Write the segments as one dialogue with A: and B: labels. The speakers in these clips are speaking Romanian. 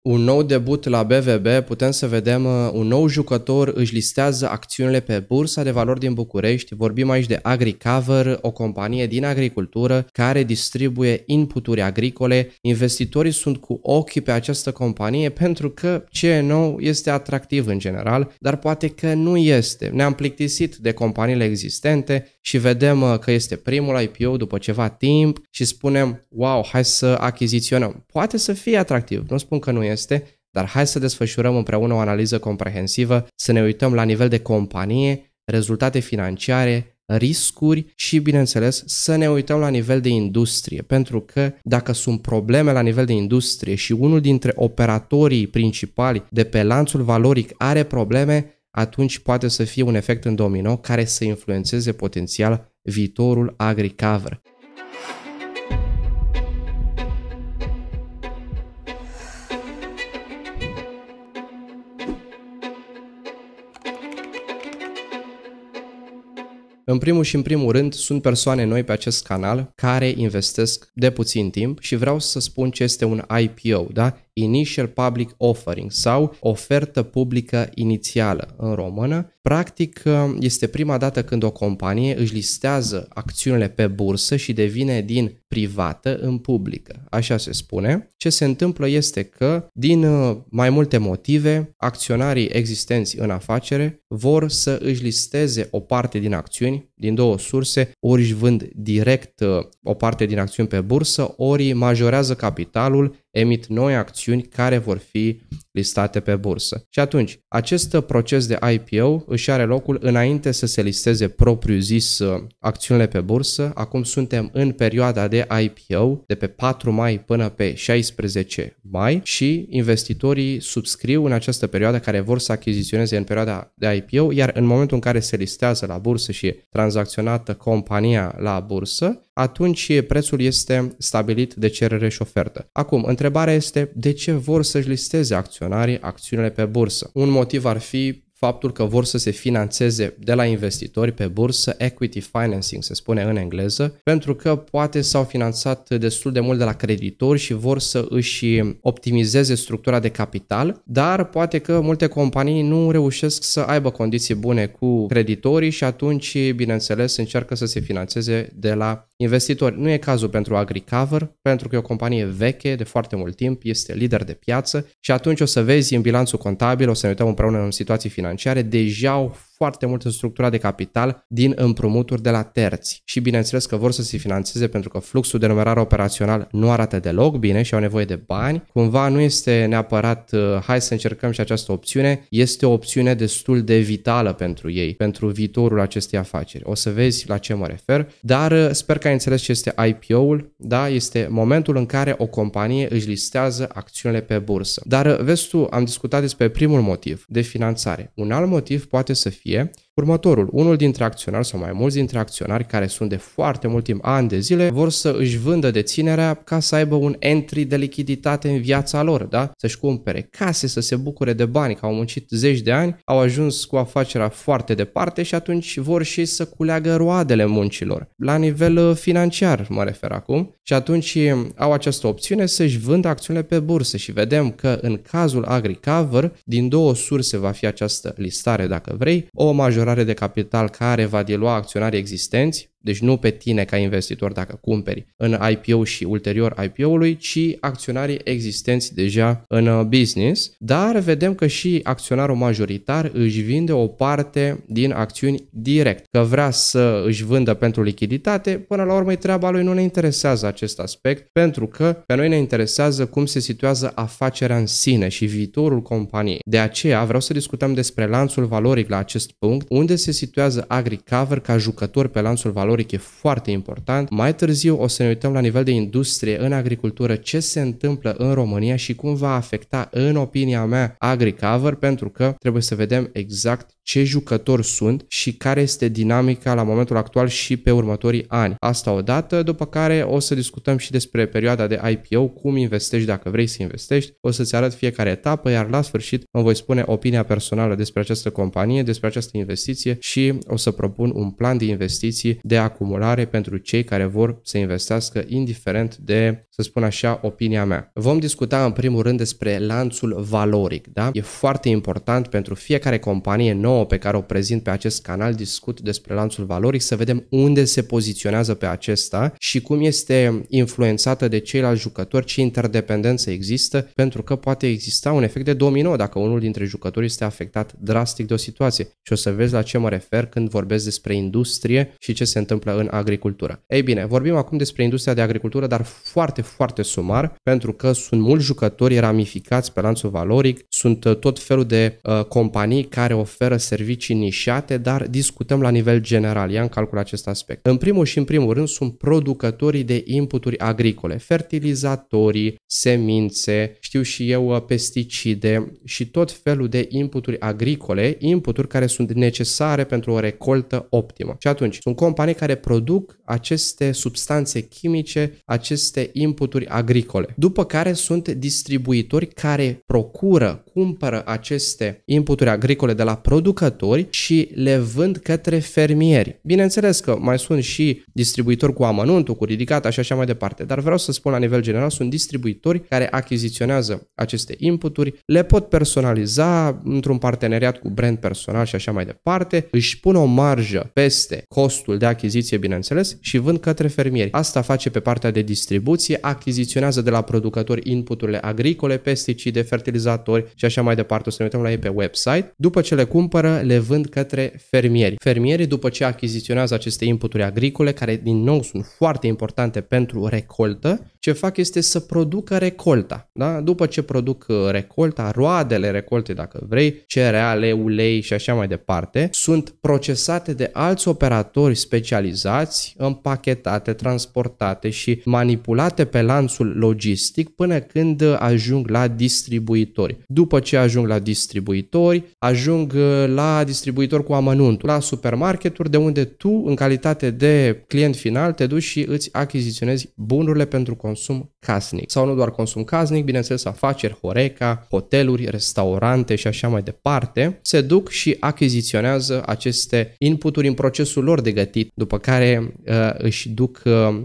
A: Un nou debut la BVB, putem să vedem un nou jucător își listează acțiunile pe Bursa de Valori din București. Vorbim aici de AgriCover, o companie din agricultură care distribuie inputuri agricole. Investitorii sunt cu ochii pe această companie pentru că ce e nou este atractiv în general, dar poate că nu este. Ne-am plictisit de companiile existente și vedem că este primul IPO după ceva timp și spunem, wow, hai să achiziționăm. Poate să fie atractiv, nu spun că nu este, dar hai să desfășurăm împreună o analiză comprehensivă, să ne uităm la nivel de companie, rezultate financiare, riscuri și, bineînțeles, să ne uităm la nivel de industrie, pentru că dacă sunt probleme la nivel de industrie și unul dintre operatorii principali de pe lanțul valoric are probleme, atunci poate să fie un efect în domino care să influențeze potențial viitorul AgriCover. În primul și în primul rând, sunt persoane noi pe acest canal care investesc de puțin timp și vreau să spun ce este un IPO, da? Initial Public Offering sau ofertă publică inițială în română. Practic, este prima dată când o companie își listează acțiunile pe bursă și devine din privată în publică. Așa se spune. Ce se întâmplă este că, din mai multe motive, acționarii existenți în afacere vor să își listeze o parte din acțiuni din două surse, ori își vând direct o parte din acțiuni pe bursă, ori majorează capitalul, emit noi acțiuni care vor fi listate pe bursă. Și atunci, acest proces de IPO își are locul înainte să se listeze propriu-zis acțiunile pe bursă. Acum suntem în perioada de IPO, de pe 4 mai până pe 16 mai și investitorii subscriu în această perioadă care vor să achiziționeze în perioada de IPO, iar în momentul în care se listează la bursă și e tranzacționată compania la bursă, atunci prețul este stabilit de cerere și ofertă. Acum, întrebarea este de ce vor să-și listeze acționarii acțiunile pe bursă? Un motiv ar fi faptul că vor să se finanțeze de la investitori pe bursă, equity financing se spune în engleză, pentru că poate s-au finanțat destul de mult de la creditori și vor să își optimizeze structura de capital, dar poate că multe companii nu reușesc să aibă condiții bune cu creditorii și atunci, bineînțeles, încearcă să se finanțeze de la investitori. Nu e cazul pentru AgriCover, pentru că e o companie veche de foarte mult timp, este lider de piață și atunci o să vezi în bilanțul contabil, o să ne uităm împreună în situații financiare, deja au foarte multă structură de capital din împrumuturi de la terți și bineînțeles că vor să se finanțeze pentru că fluxul de numerare operațional nu arată deloc bine și au nevoie de bani. Cumva nu este neapărat hai să încercăm și această opțiune, este o opțiune destul de vitală pentru ei, pentru viitorul acestei afaceri. O să vezi la ce mă refer, dar sper că ai înțeles ce este IPO-ul, da? Este momentul în care o companie își listează acțiunile pe bursă. Dar vezi tu, am discutat despre primul motiv de finanțare. Un alt motiv poate să fie următorul. Unul dintre acționari sau mai mulți dintre acționari care sunt de foarte mult timp, ani de zile, vor să își vândă deținerea ca să aibă un entry de lichiditate în viața lor, da? Să-și cumpere case, să se bucure de bani, că au muncit zeci de ani, au ajuns cu afacerea foarte departe și atunci vor și să culeagă roadele muncilor. La nivel financiar mă refer acum și atunci au această opțiune să-și vândă acțiunile pe bursă și vedem că în cazul AgriCover, din două surse va fi această listare dacă vrei, o majorare de capital care va dilua acționarii existenți, deci nu pe tine ca investitor dacă cumperi în IPO și ulterior IPO-ului, ci acționarii existenți deja în business, dar vedem că și acționarul majoritar își vinde o parte din acțiuni direct, că vrea să își vândă pentru lichiditate, până la urmă treaba lui, nu ne interesează acest aspect, pentru că pe noi ne interesează cum se situează afacerea în sine și viitorul companiei. De aceea vreau să discutăm despre lanțul valoric la acest punct, unde se situează AgriCover ca jucător pe lanțul valoric e foarte important. Mai târziu o să ne uităm la nivel de industrie în agricultură ce se întâmplă în România și cum va afecta, în opinia mea, AgriCover, pentru că trebuie să vedem exact ce jucători sunt și care este dinamica la momentul actual și pe următorii ani. Asta odată, după care o să discutăm și despre perioada de IPO, cum investești dacă vrei să investești, o să-ți arăt fiecare etapă, iar la sfârșit îmi voi spune opinia personală despre această companie, despre această investiție și o să propun un plan de investiții de acumulare pentru cei care vor să investească indiferent de, să spun așa, opinia mea. Vom discuta în primul rând despre lanțul valoric, da? E foarte important pentru fiecare companie nouă pe care o prezint pe acest canal, discut despre lanțul valoric, să vedem unde se poziționează pe acesta și cum este influențată de ceilalți jucători, ce interdependență există, pentru că poate exista un efect de domino dacă unul dintre jucători este afectat drastic de o situație. Și o să vezi la ce mă refer când vorbesc despre industrie și ce se întâmplă în agricultură. Ei bine, vorbim acum despre industria de agricultură, dar foarte, foarte sumar, pentru că sunt mulți jucători ramificați pe lanțul valoric, sunt tot felul de companii care oferă servicii nișate, dar discutăm la nivel general, ia în calcul acest aspect. În primul și în primul rând sunt producătorii de inputuri agricole, fertilizatorii, semințe, știu și eu, pesticide și tot felul de inputuri agricole, inputuri care sunt necesare pentru o recoltă optimă. Și atunci, sunt companii care produc aceste substanțe chimice, aceste inputuri agricole. După care sunt distribuitori care cumpără aceste inputuri agricole de la producători și le vând către fermieri. Bineînțeles că mai sunt și distribuitori cu amănuntul, cu ridicata și așa mai departe, dar vreau să spun la nivel general, sunt distribuitori care achiziționează aceste inputuri, le pot personaliza într-un parteneriat cu brand personal și așa mai departe, își pun o marjă peste costul de achiziție, bineînțeles, și vând către fermieri. Asta face pe partea de distribuție, achiziționează de la producători inputurile agricole, pesticide, fertilizatori și așa mai departe. O să ne uităm la ei pe website. După ce le cumpără, le vând către fermieri. Fermierii, după ce achiziționează aceste inputuri agricole, care din nou sunt foarte importante pentru recoltă, ce fac este să producă recolta. Da? După ce produc recolta, roadele recolte, dacă vrei, cereale, ulei și așa mai departe, sunt procesate de alți operatori specializați, împachetate, transportate și manipulate pe lanțul logistic până când ajung la distribuitori. După ce ajung la distribuitori, ajung la distribuitori cu amănuntul, la supermarketuri, de unde tu, în calitate de client final, te duci și îți achiziționezi bunurile pentru consum casnic. Sau nu doar consum casnic, bineînțeles afaceri, Horeca, hoteluri, restaurante și așa mai departe, se duc și achiziționează aceste inputuri în procesul lor de gătit, după care își duc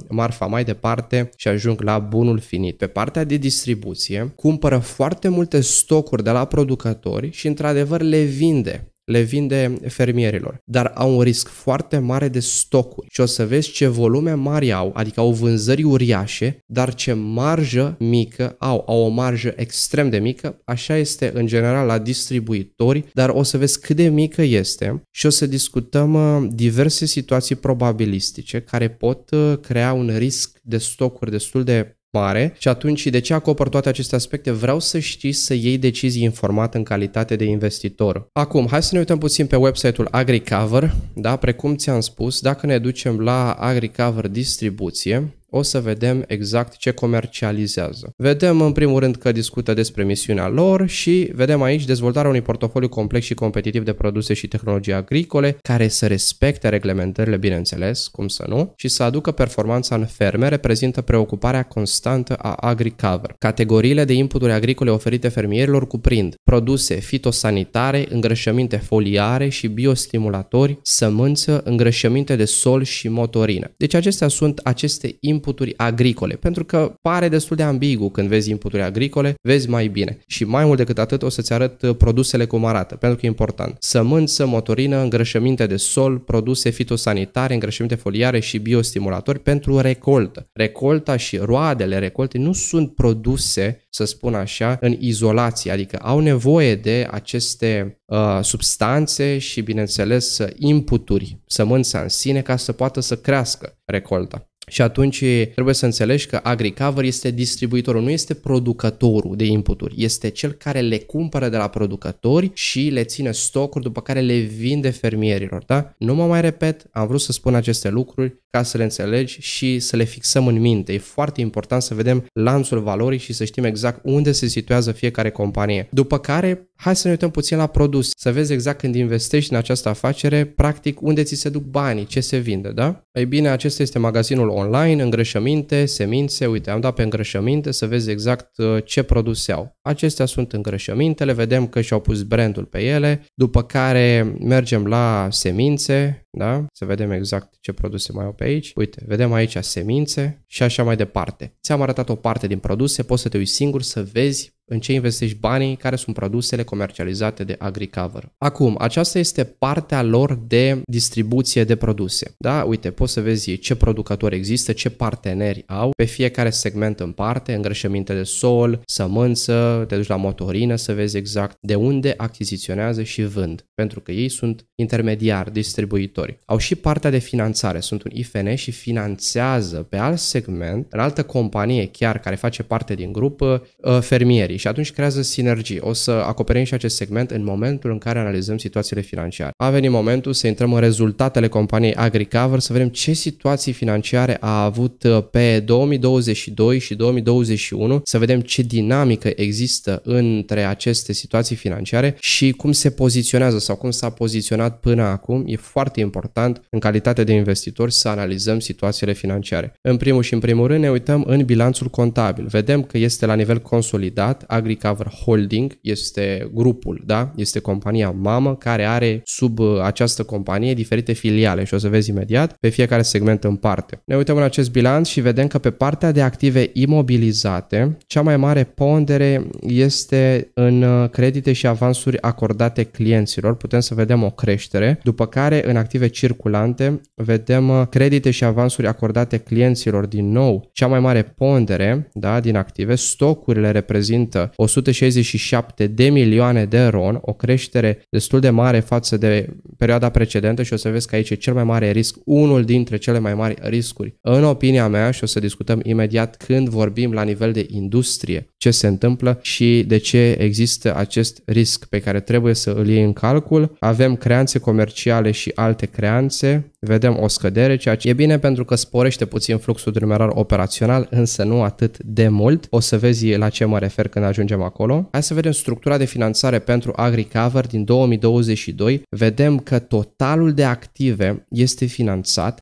A: marfa mai departe și ajung la bunul finit. Pe partea de distribuție, cumpără foarte multe stocuri de la producători și într-adevăr le vinde fermierilor, dar au un risc foarte mare de stocuri și o să vezi ce volume mari au, adică au vânzări uriașe, dar ce marjă mică au o marjă extrem de mică, așa este în general la distribuitori, dar o să vezi cât de mică este și o să discutăm diverse situații probabilistice care pot crea un risc de stocuri destul de mare și atunci de ce acopăr toate aceste aspecte? Vreau să știi să iei decizii informate în calitate de investitor. Acum, hai să ne uităm puțin pe website-ul AgriCover, da? Precum ți-am spus, dacă ne ducem la AgriCover distribuție, o să vedem exact ce comercializează. Vedem în primul rând că discută despre misiunea lor și vedem aici dezvoltarea unui portofoliu complex și competitiv de produse și tehnologii agricole care să respecte reglementările, bineînțeles, cum să nu, și să aducă performanța în ferme, reprezintă preocuparea constantă a AgriCover. Categoriile de inputuri agricole oferite fermierilor cuprind produse fitosanitare, îngrășăminte foliare și biostimulatori, sămânță, îngrășăminte de sol și motorină. Deci acestea sunt aceste inputuri agricole, pentru că pare destul de ambigu când vezi inputuri agricole, vezi mai bine. Și mai mult decât atât o să-ți arăt produsele cum arată, pentru că e important. Sămânță, motorină, îngrășăminte de sol, produse fitosanitare, îngrășăminte foliare și biostimulatori pentru recoltă. Recolta și roadele recolte nu sunt produse, să spun așa, în izolație, adică au nevoie de aceste substanțe și, bineînțeles, inputuri, sămânța în sine, ca să poată să crească recolta. Și atunci trebuie să înțelegi că AgriCover este distribuitorul, nu este producătorul de inputuri, este cel care le cumpără de la producători și le ține stocuri, după care le vinde fermierilor. Da? Nu mă mai repet, am vrut să spun aceste lucruri ca să le înțelegi și să le fixăm în minte. E foarte important să vedem lanțul valorii și să știm exact unde se situează fiecare companie. După care, hai să ne uităm puțin la produs, să vezi exact când investești în această afacere, practic unde ți se duc banii, ce se vinde, da? Ei bine, acesta este magazinul online, îngrășăminte, semințe, uite, am dat pe îngrășăminte să vezi exact ce produse au. Acestea sunt îngrășămintele, vedem că și-au pus brandul pe ele, după care mergem la semințe, da? Să vedem exact ce produse mai au pe aici. Uite, vedem aici semințe și așa mai departe. Ți-am arătat o parte din produse, poți să te uiți singur să vezi în ce investești banii, care sunt produsele comercializate de AgriCover. Acum, aceasta este partea lor de distribuție de produse. Da? Uite, poți să vezi ce producători există, ce parteneri au, pe fiecare segment în parte, îngrășăminte de sol, sămânță, te duci la motorină să vezi exact de unde achiziționează și vând, pentru că ei sunt intermediari, distribuitori. Au și partea de finanțare, sunt un IFN și finanțează pe alt segment, în altă companie chiar care face parte din grup, fermierii. Și atunci creează sinergii. O să acoperim și acest segment în momentul în care analizăm situațiile financiare. A venit momentul să intrăm în rezultatele companiei AgriCover, să vedem ce situații financiare a avut pe 2022 și 2021, să vedem ce dinamică există între aceste situații financiare și cum se poziționează sau cum s-a poziționat până acum. E foarte important în calitate de investitori să analizăm situațiile financiare. În primul și în primul rând ne uităm în bilanțul contabil. Vedem că este la nivel consolidat. AgriCover Holding este grupul, da? Este compania mamă care are sub această companie diferite filiale și o să vezi imediat pe fiecare segment în parte. Ne uităm în acest bilanț și vedem că pe partea de active imobilizate, cea mai mare pondere este în credite și avansuri acordate clienților. Putem să vedem o creștere, după care în active circulante vedem credite și avansuri acordate clienților din nou. Cea mai mare pondere, da, din active, stocurile reprezintă 167 de milioane de RON, o creștere destul de mare față de perioada precedentă și o să vezi că aici e cel mai mare risc, unul dintre cele mai mari riscuri. În opinia mea, și o să discutăm imediat când vorbim la nivel de industrie, ce se întâmplă și de ce există acest risc pe care trebuie să îl iei în calcul. Avem creanțe comerciale și alte creanțe, vedem o scădere, ceea ce e bine pentru că sporește puțin fluxul de numerar operațional, însă nu atât de mult. O să vezi la ce mă refer când ajungem acolo. Hai să vedem structura de finanțare pentru AgriCover din 2022. Vedem că totalul de active este finanțat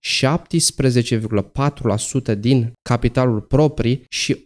A: 17,4% din capitalul proprii și 82,60%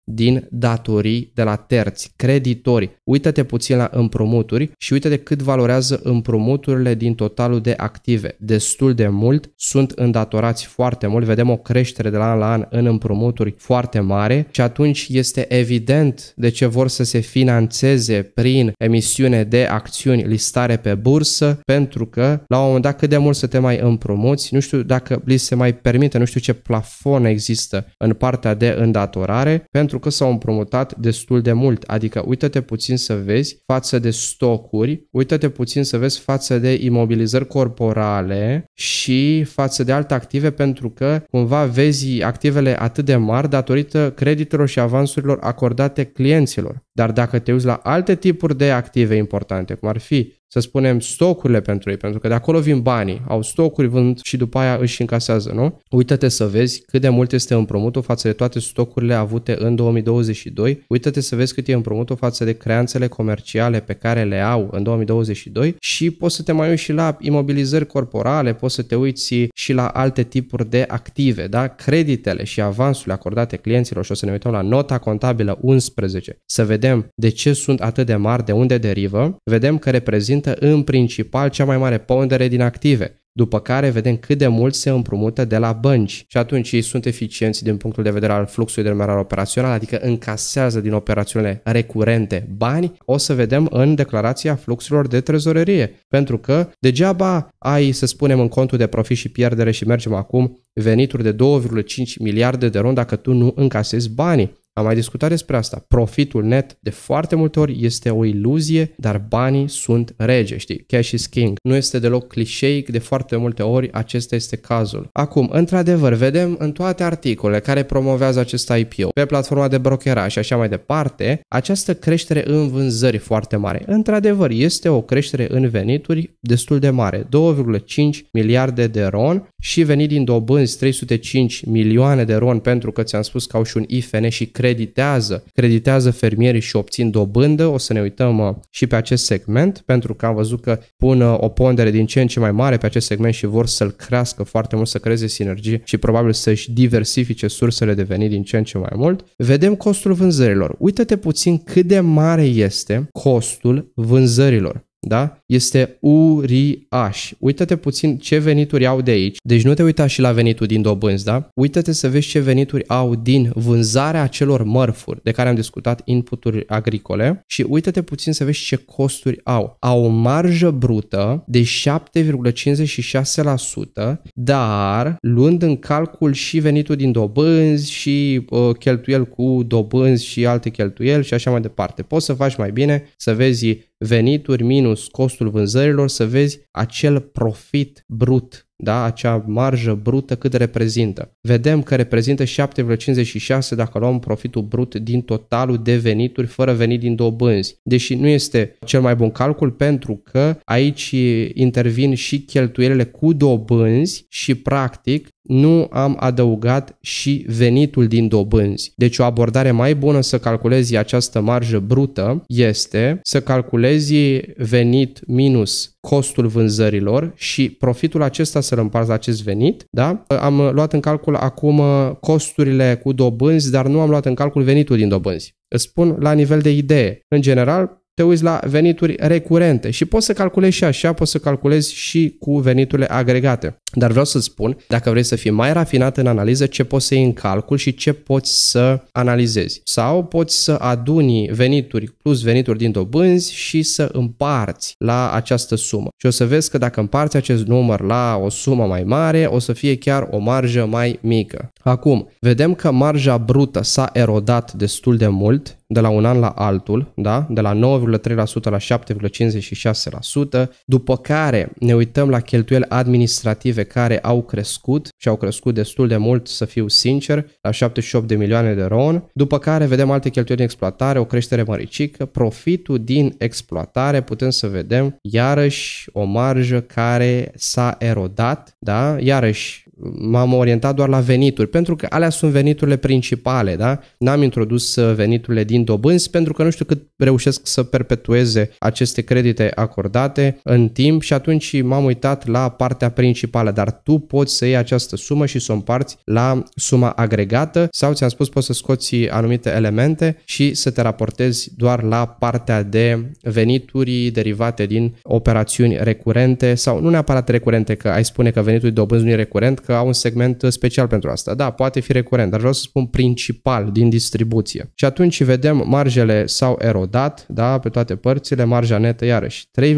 A: din datorii de la terți, creditori. Uită-te puțin la împrumuturi și uită-te cât valorează împrumuturile din totalul de active. Destul de mult, sunt îndatorați foarte mult, vedem o creștere de la an la an în împrumuturi foarte mare și atunci este evident de ce vor să se finanțeze prin emisiune de acțiuni, listare pe bursă, pentru că la un moment dat cât de mult să te mai împrumuți, nu știu dacă li se mai permite, nu știu ce plafon există în partea de îndatorare, pentru că s-au împrumutat destul de mult, adică uită-te puțin să vezi față de stocuri, uită-te puțin să vezi față de imobilizări corporale și față de alte active, pentru că cumva vezi activele atât de mari datorită creditelor și avansurilor acordate clienților. Dar dacă te uiți la alte tipuri de active importante, cum ar fi, să spunem, stocurile pentru ei, pentru că de acolo vin banii, au stocuri, vând și după aia își încasează, nu? Uită-te să vezi cât de mult este împrumutul față de toate stocurile avute în 2022, uită-te să vezi cât e împrumutul față de creanțele comerciale pe care le au în 2022 și poți să te mai uiți și la imobilizări corporale, poți să te uiți și la alte tipuri de active, da? Creditele și avansurile acordate clienților și o să ne uităm la nota contabilă 11, să vedem de ce sunt atât de mari, de unde derivă, vedem că reprezintă în principal cea mai mare pondere din active. După care vedem cât de mult se împrumută de la bănci și atunci ei sunt eficienți din punctul de vedere al fluxului de numerar operațional, adică încasează din operațiunile recurente bani. O să vedem în declarația fluxurilor de trezorerie, pentru că degeaba ai, să spunem, în contul de profit și pierdere și mergem acum venituri de 2,5 miliarde de RON dacă tu nu încasezi banii. Am mai discutat despre asta. Profitul net de foarte multe ori este o iluzie, dar banii sunt rege, știi? Cash is king. Nu este deloc clișeic, de foarte multe ori acesta este cazul. Acum, într-adevăr, vedem în toate articolele care promovează acest IPO, pe platforma de brokeraj și așa mai departe, această creștere în vânzări foarte mare. Într-adevăr, este o creștere în venituri destul de mare, 2,5 miliarde de RON și venit din dobânzi 305 milioane de RON, pentru că ți-am spus că au și un IFN și creditează fermierii și obțin dobândă. O să ne uităm și pe acest segment, pentru că am văzut că pun o pondere din ce în ce mai mare pe acest segment și vor să-l crească foarte mult, să creeze sinergie și probabil să-și diversifice sursele de venit din ce în ce mai mult. Vedem costul vânzărilor. Uită-te puțin cât de mare este costul vânzărilor. Da? este uriaș. Uită-te puțin ce venituri au de aici. Deci nu te uita și la venitul din dobânzi, da? Uită-te să vezi ce venituri au din vânzarea acelor mărfuri de care am discutat, inputuri agricole, și uită-te puțin să vezi ce costuri au. Au o marjă brută de 7,56%, dar luând în calcul și venitul din dobânzi și cheltuieli cu dobânzi și alte cheltuieli și așa mai departe. Poți să faci mai bine, să vezi venituri minus costul vânzărilor, să vezi acel profit brut, da? Acea marjă brută cât reprezintă. Vedem că reprezintă 7,56 dacă luăm profitul brut din totalul de venituri fără venit din dobânzi. Deși nu este cel mai bun calcul pentru că aici intervin și cheltuielile cu dobânzi și practic nu am adăugat și venitul din dobânzi. Deci o abordare mai bună să calculezi această marjă brută este să calculezi venit minus costul vânzărilor și profitul acesta să-l împarți la acest venit. Da? Am luat în calcul acum costurile cu dobânzi, dar nu am luat în calcul venitul din dobânzi. Îți spun la nivel de idee. În general, te uiți la venituri recurente și poți să calculezi și așa, poți să calculezi și cu veniturile agregate. Dar vreau să spun, dacă vrei să fii mai rafinat în analiză, ce poți să iei în calcul și ce poți să analizezi. Sau poți să aduni venituri plus venituri din dobânzi și să împarți la această sumă. Și o să vezi că dacă împarți acest număr la o sumă mai mare, o să fie chiar o marjă mai mică. Acum, vedem că marja brută s-a erodat destul de mult de la un an la altul, da? De la 9,3% la 7,56%, după care ne uităm la cheltuieli administrative care au crescut și au crescut destul de mult, să fiu sincer, la 78 de milioane de RON, după care vedem alte cheltuieli în exploatare, o creștere măricică, profitul din exploatare, putem să vedem iarăși o marjă care s-a erodat, da? Iarăși m-am orientat doar la venituri, pentru că alea sunt veniturile principale, da? N-am introdus veniturile din dobânzi pentru că nu știu cât reușesc să perpetueze aceste credite acordate în timp și atunci m-am uitat la partea principală, dar tu poți să iei această sumă și să o împarți la suma agregată sau, ți-am spus, poți să scoți anumite elemente și să te raportezi doar la partea de venituri derivate din operațiuni recurente sau nu neapărat recurente, că ai spune că venitul de dobânzi nu e recurent, că au un segment special pentru asta. Da, poate fi recurent, dar vreau să spun principal din distribuție. Și atunci vedem marjele s-au erodat, da, pe toate părțile, marja netă iarăși 3,54%.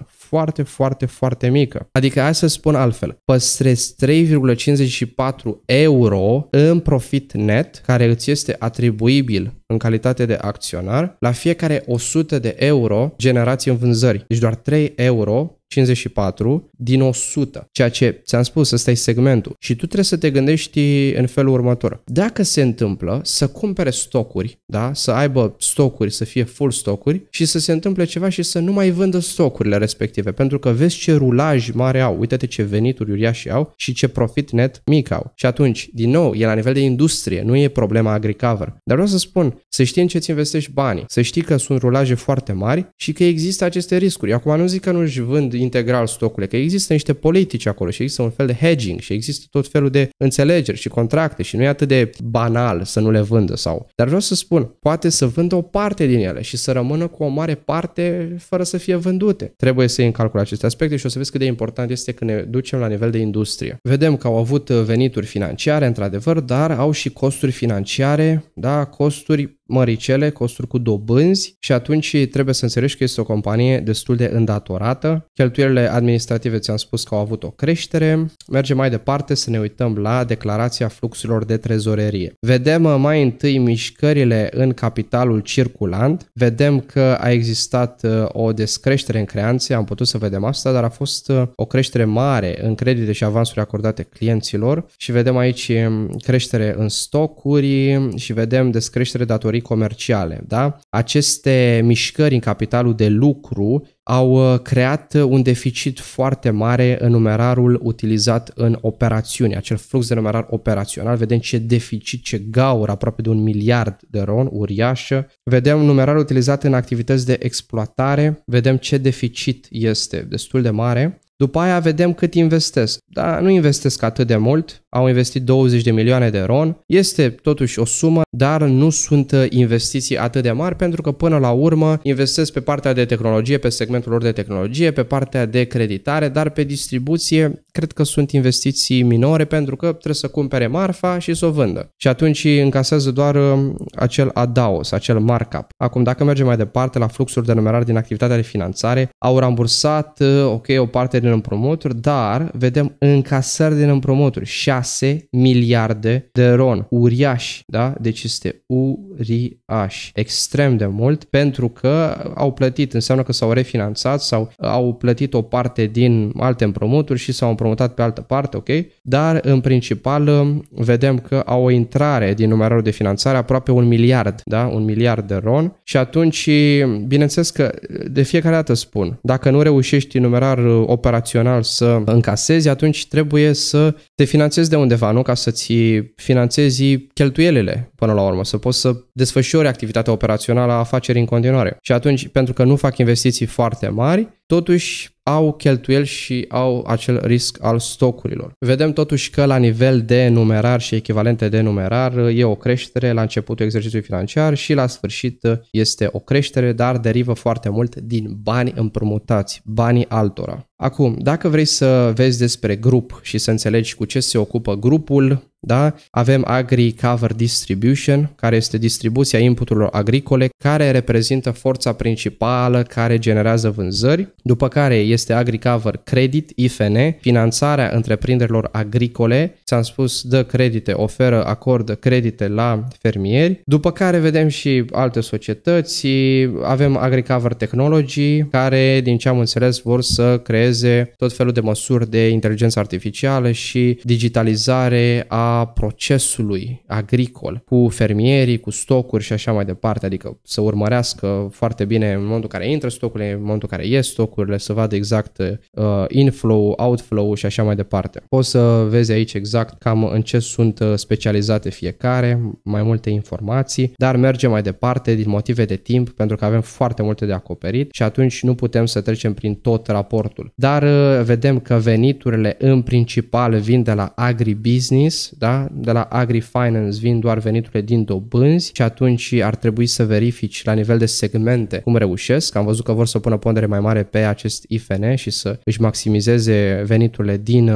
A: Foarte, foarte, foarte mică. Adică, hai să spun altfel, păstrezi 3,54 euro în profit net, care îți este atribuibil în calitate de acționar la fiecare 100 de euro generați în vânzări. Deci doar 3 euro 54 din 100, ceea ce ți-am spus, ăsta e segmentul. Și tu trebuie să te gândești în felul următor. Dacă se întâmplă să cumpere stocuri, da? Să aibă stocuri, să fie full stocuri și să se întâmple ceva și să nu mai vândă stocurile respective, pentru că vezi ce rulaj mare au, uite-te ce venituri uriașe au și ce profit net mic au. Și atunci, din nou, e la nivel de industrie, nu e problema agricover. Dar vreau să spun, să știi în ce ți investești banii, să știi că sunt rulaje foarte mari și că există aceste riscuri. Acum nu zic că nu-și vând integral stocurile, că există niște politici acolo și există un fel de hedging și există tot felul de înțelegeri și contracte și nu e atât de banal să nu le vândă sau. Dar vreau să spun, poate să vândă o parte din ele și să rămână cu o mare parte fără să fie vândute. Trebuie să iei în calcul aceste aspecte și o să vezi cât de important este când ne ducem la nivel de industrie. Vedem că au avut venituri financiare, într-adevăr, dar au și costuri financiare, da, costuri măricele, costuri cu dobânzi și atunci trebuie să înțelegi că este o companie destul de îndatorată. Cheltuielile administrative ți-am spus că au avut o creștere. Mergem mai departe să ne uităm la declarația fluxurilor de trezorerie. Vedem mai întâi mișcările în capitalul circulant. Vedem că a existat o descreștere în creanțe, am putut să vedem asta, dar a fost o creștere mare în credite și avansuri acordate clienților și vedem aici creștere în stocuri și vedem descreștere datorii comerciale. Da? Aceste mișcări în capitalul de lucru au creat un deficit foarte mare în numerarul utilizat în operațiuni, acel flux de numerar operațional. Vedem ce deficit, ce gaură, aproape de 1 miliard de RON, uriașă. Vedem numerarul utilizat în activități de exploatare, vedem ce deficit este destul de mare. După aia vedem cât investesc. Da, nu investesc atât de mult, au investit 20 de milioane de RON, este totuși o sumă, dar nu sunt investiții atât de mari pentru că până la urmă investesc pe partea de tehnologie, pe segmentul lor de tehnologie, pe partea de creditare, dar pe distribuție cred că sunt investiții minore pentru că trebuie să cumpere marfa și să o vândă. Și atunci încasează doar acel adaos, acel markup. Acum, dacă mergem mai departe la fluxuri de numerare din activitatea de finanțare, au rambursat, o parte din împrumuturi, dar vedem încasări din împrumuturi, 6 miliarde de RON, uriași, da? Deci este uriaș, extrem de mult, pentru că au plătit, înseamnă că s-au refinanțat sau au plătit o parte din alte împrumuturi și s-au împrumutat pe altă parte, ok? Dar în principal vedem că au o intrare din numerarul de finanțare aproape 1 miliard, da? 1 miliard de RON și atunci, bineînțeles că de fiecare dată spun, dacă nu reușești în numerar operațional să încasezi, atunci trebuie să te finanțezi de undeva, nu? Ca să-ți finanțezi cheltuielile până la urmă, să poți să desfășori activitatea operațională a afacerii în continuare. Și atunci, pentru că nu fac investiții foarte mari, totuși au cheltuieli și au acel risc al stocurilor. Vedem totuși că la nivel de numerar și echivalente de numerar e o creștere la începutul exercițiului financiar și la sfârșit este o creștere, dar derivă foarte mult din bani împrumutați, banii altora. Acum, dacă vrei să vezi despre grup și să înțelegi cu ce se ocupă grupul, da? Avem Agri-Cover Distribution, care este distribuția inputurilor agricole, care reprezintă forța principală care generează vânzări, după care este Agri-Cover Credit, IFN, finanțarea întreprinderilor agricole, ți-am spus, dă credite, oferă, acordă credite la fermieri, după care vedem și alte societăți, avem Agri-Cover Technology, care, din ce am înțeles, vor să creeze tot felul de măsuri de inteligență artificială și digitalizare a procesului agricol cu fermierii, cu stocuri și așa mai departe, adică să urmărească foarte bine în momentul în care intră stocurile, în momentul în care ies stocurile, să vadă exact inflow, outflow și așa mai departe. Poți să vezi aici exact cam în ce sunt specializate fiecare, mai multe informații, dar mergem mai departe din motive de timp pentru că avem foarte multe de acoperit și atunci nu putem să trecem prin tot raportul. Dar vedem că veniturile în principal vin de la agribusiness, da? De la agri-finance vin doar veniturile din dobânzi și atunci ar trebui să verifici la nivel de segmente cum reușesc. Am văzut că vor să pună pondere mai mare pe acest IFN și să își maximizeze veniturile din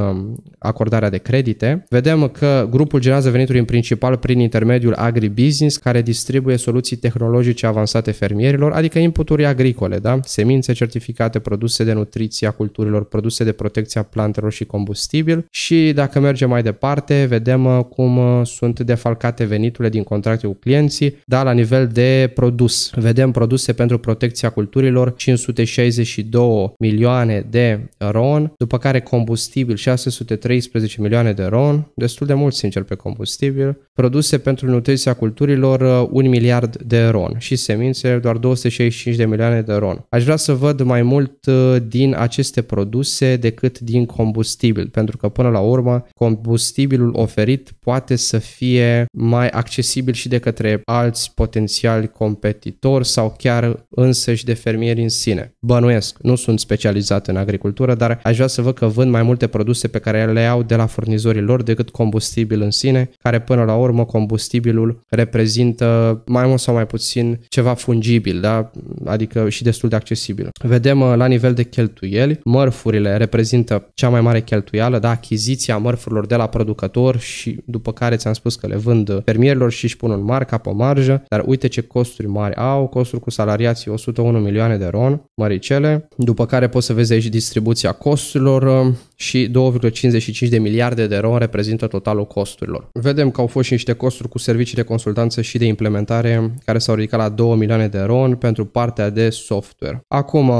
A: acordarea de credite. Vedem că grupul generează venituri în principal prin intermediul agribusiness, care distribuie soluții tehnologice avansate fermierilor, adică inputuri agricole, da? Semințe certificate, produse de nutriție a culturilor, produse de protecție a plantelor și combustibil. Și dacă mergem mai departe, vedem cum sunt defalcate veniturile din contracte cu clienții, da, la nivel de produs. Vedem produse pentru protecția culturilor, 562 milioane de RON, după care combustibil, 613 milioane de RON, destul de mult, sincer, pe combustibil. Produse pentru nutriția culturilor, 1 miliard de RON și semințe, doar 265 de milioane de RON. Aș vrea să văd mai mult din aceste produse decât din combustibil, pentru că până la urmă combustibilul oferit poate să fie mai accesibil și de către alți potențiali competitori sau chiar însăși de fermieri în sine. Bănuiesc, nu sunt specializat în agricultură, dar aș vrea să văd că vând mai multe produse pe care le iau de la furnizorii lor decât combustibil în sine, care până la urmă combustibilul reprezintă mai mult sau mai puțin ceva fungibil, da? Adică și destul de accesibil. Vedem la nivel de cheltuieli, mărfurile reprezintă cea mai mare cheltuială, da? Achiziția mărfurilor de la producător și după care ți-am spus că le vând fermierilor și își pun un markup, o marjă, dar uite ce costuri mari au, costuri cu salariații 101 milioane de RON, măricele, după care poți să vezi aici distribuția costurilor și 2,55 de miliarde de RON reprezintă totalul costurilor. Vedem că au fost și niște costuri cu servicii de consultanță și de implementare care s-au ridicat la 2 milioane de RON pentru partea de software. Acum,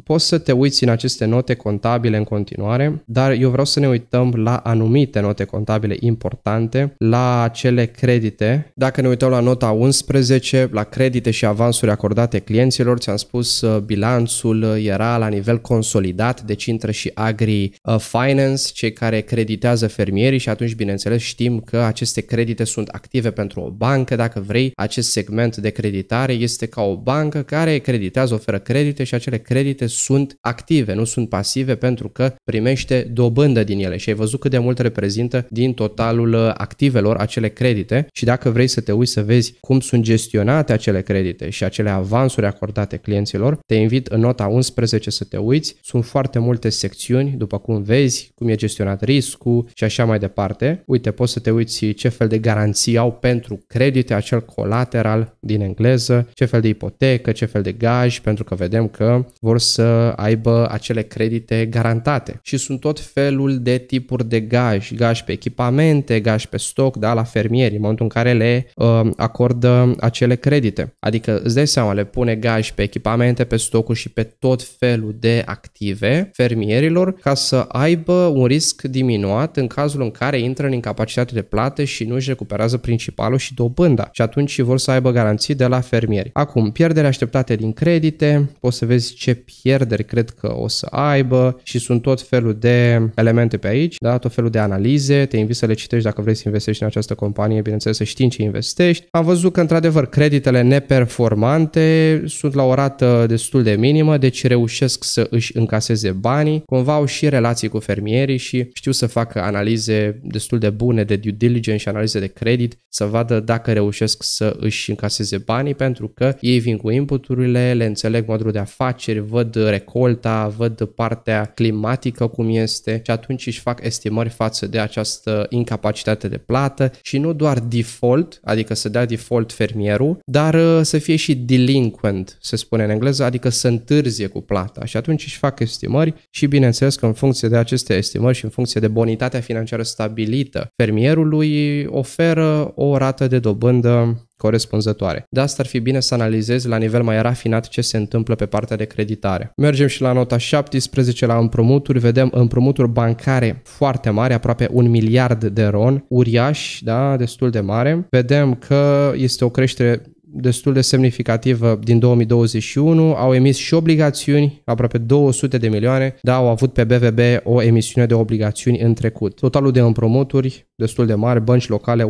A: poți să te uiți în aceste note contabile în continuare, dar eu vreau să ne uităm la anumite note contabile importante importante la acele credite. Dacă ne uităm la nota 11, la credite și avansuri acordate clienților, ți-am spus bilanțul era la nivel consolidat, deci intră și Agri Finance, cei care creditează fermierii și atunci bineînțeles știm că aceste credite sunt active pentru o bancă. Dacă vrei, acest segment de creditare este ca o bancă care creditează, oferă credite și acele credite sunt active, nu sunt pasive pentru că primește dobândă din ele și ai văzut cât de mult reprezintă din totalul activelor acele credite și dacă vrei să te uiți să vezi cum sunt gestionate acele credite și acele avansuri acordate clienților, te invit în nota 11 să te uiți. Sunt foarte multe secțiuni, după cum vezi, cum e gestionat riscul și așa mai departe. Uite, poți să te uiți ce fel de garanții au pentru credite, acel colateral din engleză, ce fel de ipotecă, ce fel de gaj, pentru că vedem că vor să aibă acele credite garantate. Și sunt tot felul de tipuri de gaj pe echipamente, gaj pe stoc, da, la fermieri, în momentul în care le acordă acele credite. Adică îți dai seama, le pune gaj pe echipamente, pe stocuri și pe tot felul de active fermierilor ca să aibă un risc diminuat în cazul în care intră în incapacitate de plată și nu își recuperează principalul și dobânda. Și atunci vor să aibă garanții de la fermieri. Acum, pierderi așteptate din credite, poți să vezi ce pierderi cred că o să aibă și sunt tot felul de elemente pe aici, da? Tot felul de analize, te invit să le citești dacă vrei să investești în această companie, bineînțeles să știi în ce investești. Am văzut că într-adevăr creditele neperformante sunt la o rată destul de minimă, deci reușesc să își încaseze banii, cumva au și relații cu fermierii și știu să facă analize destul de bune de due diligence și analize de credit, să vadă dacă reușesc să își încaseze banii pentru că ei vin cu inputurile, le înțeleg modul de afaceri, văd recolta, văd partea climatică cum este și atunci își fac estimări față de această incapacitate de plată și nu doar default, adică să dea default fermierul, dar să fie și delinquent, se spune în engleză, adică să întârzie cu plata și atunci își fac estimări și bineînțeles că în funcție de aceste estimări și în funcție de bonitatea financiară stabilită fermierului oferă o rată de dobândă corespunzătoare. De asta ar fi bine să analizezi la nivel mai rafinat ce se întâmplă pe partea de creditare. Mergem și la nota 17, la împrumuturi. Vedem împrumuturi bancare foarte mari, aproape 1 miliard de RON, uriaș, da, destul de mare. Vedem că este o creștere destul de semnificativă din 2021, au emis și obligațiuni, aproape 200 de milioane, dar au avut pe BVB o emisiune de obligațiuni în trecut. Totalul de împrumuturi destul de mari, bănci locale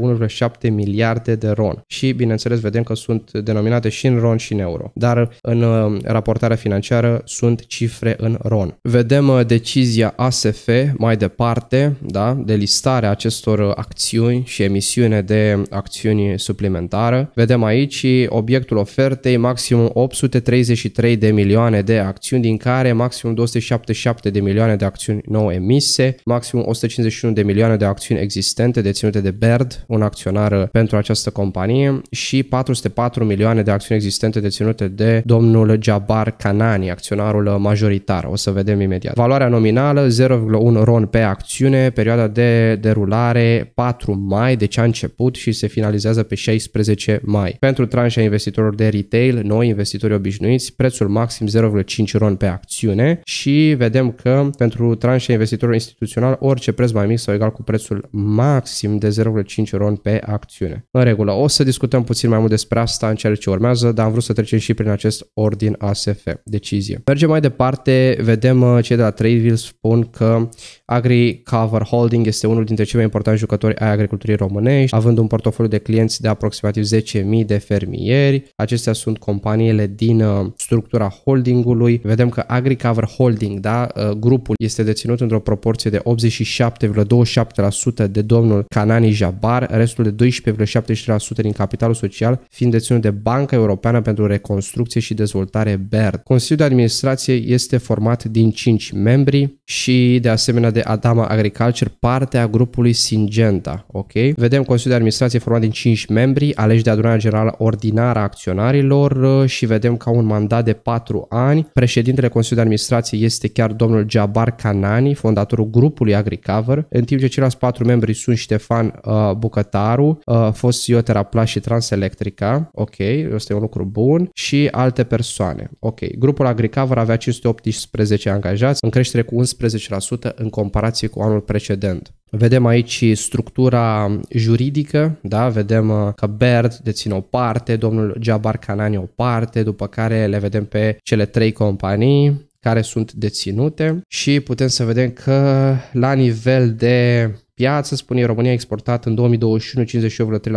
A: 1,7 miliarde de RON și bineînțeles vedem că sunt denominate și în RON și în euro, dar în raportarea financiară sunt cifre în RON. Vedem decizia ASF mai departe, da, de listarea acestor acțiuni și emisiune de acțiuni suplimentară. Vedem aici obiectul ofertei maximum 833 de milioane de acțiuni, din care maximum 277 de milioane de acțiuni nou emise, maximum 151 de milioane de acțiuni existente deținute de Baird, un acționar pentru această companie, și 404 milioane de acțiuni existente deținute de domnul Jabbar Kanani, acționarul majoritar. O să vedem imediat. Valoarea nominală 0,1 RON pe acțiune, perioada de derulare 4 mai, deci a început și se finalizează pe 16 mai. Pentru tranșa investitorilor de retail, noi investitori obișnuiți, prețul maxim 0,5 RON pe acțiune și vedem că pentru tranșa investitorilor instituțional orice preț mai mic sau egal cu prețul maxim de 0,5 RON pe acțiune. În regulă, o să discutăm puțin mai mult despre asta în cele ce urmează, dar am vrut să trecem și prin acest ordin ASF, decizie. Mergem mai departe, vedem cei de la Tradeville spun că AgriCover Holding este unul dintre cei mai importanti jucători ai agriculturii românești, având un portofoliu de clienți de aproximativ 10.000 de fermieri. Acestea sunt companiile din structura holdingului. Vedem că AgriCover Holding, da, grupul este deținut într-o proporție de 87,27% de domnul Kanani Jabbar, restul de 12,73% din capitalul social fiind deținut de Banca Europeană pentru Reconstrucție și Dezvoltare BERD. Consiliul de administrație este format din 5 membri și de asemenea de Adama Agriculture, parte a grupului Syngenta. Ok? Vedem Consiliul de administrație format din 5 membri aleși de adunarea generală ordinară a acționarilor și vedem că au un mandat de 4 ani. Președintele Consiliului de administrație este chiar domnul Jabbar Kanani, fondatorul grupului AgriCover, în timp ce ceilalți 4 membri sunt Ștefan Bucătaru, fost Ioterapla și Transelectrica, ok, ăsta e un lucru bun, și alte persoane. Ok, grupul Agricover avea 518 angajați, în creștere cu 11% în comparație cu anul precedent. Vedem aici structura juridică, da? Vedem că Baird deține o parte, domnul Jabbar Kanani o parte, după care le vedem pe cele 3 companii care sunt deținute și putem să vedem că la nivel de piață, spune România a exportat în 2021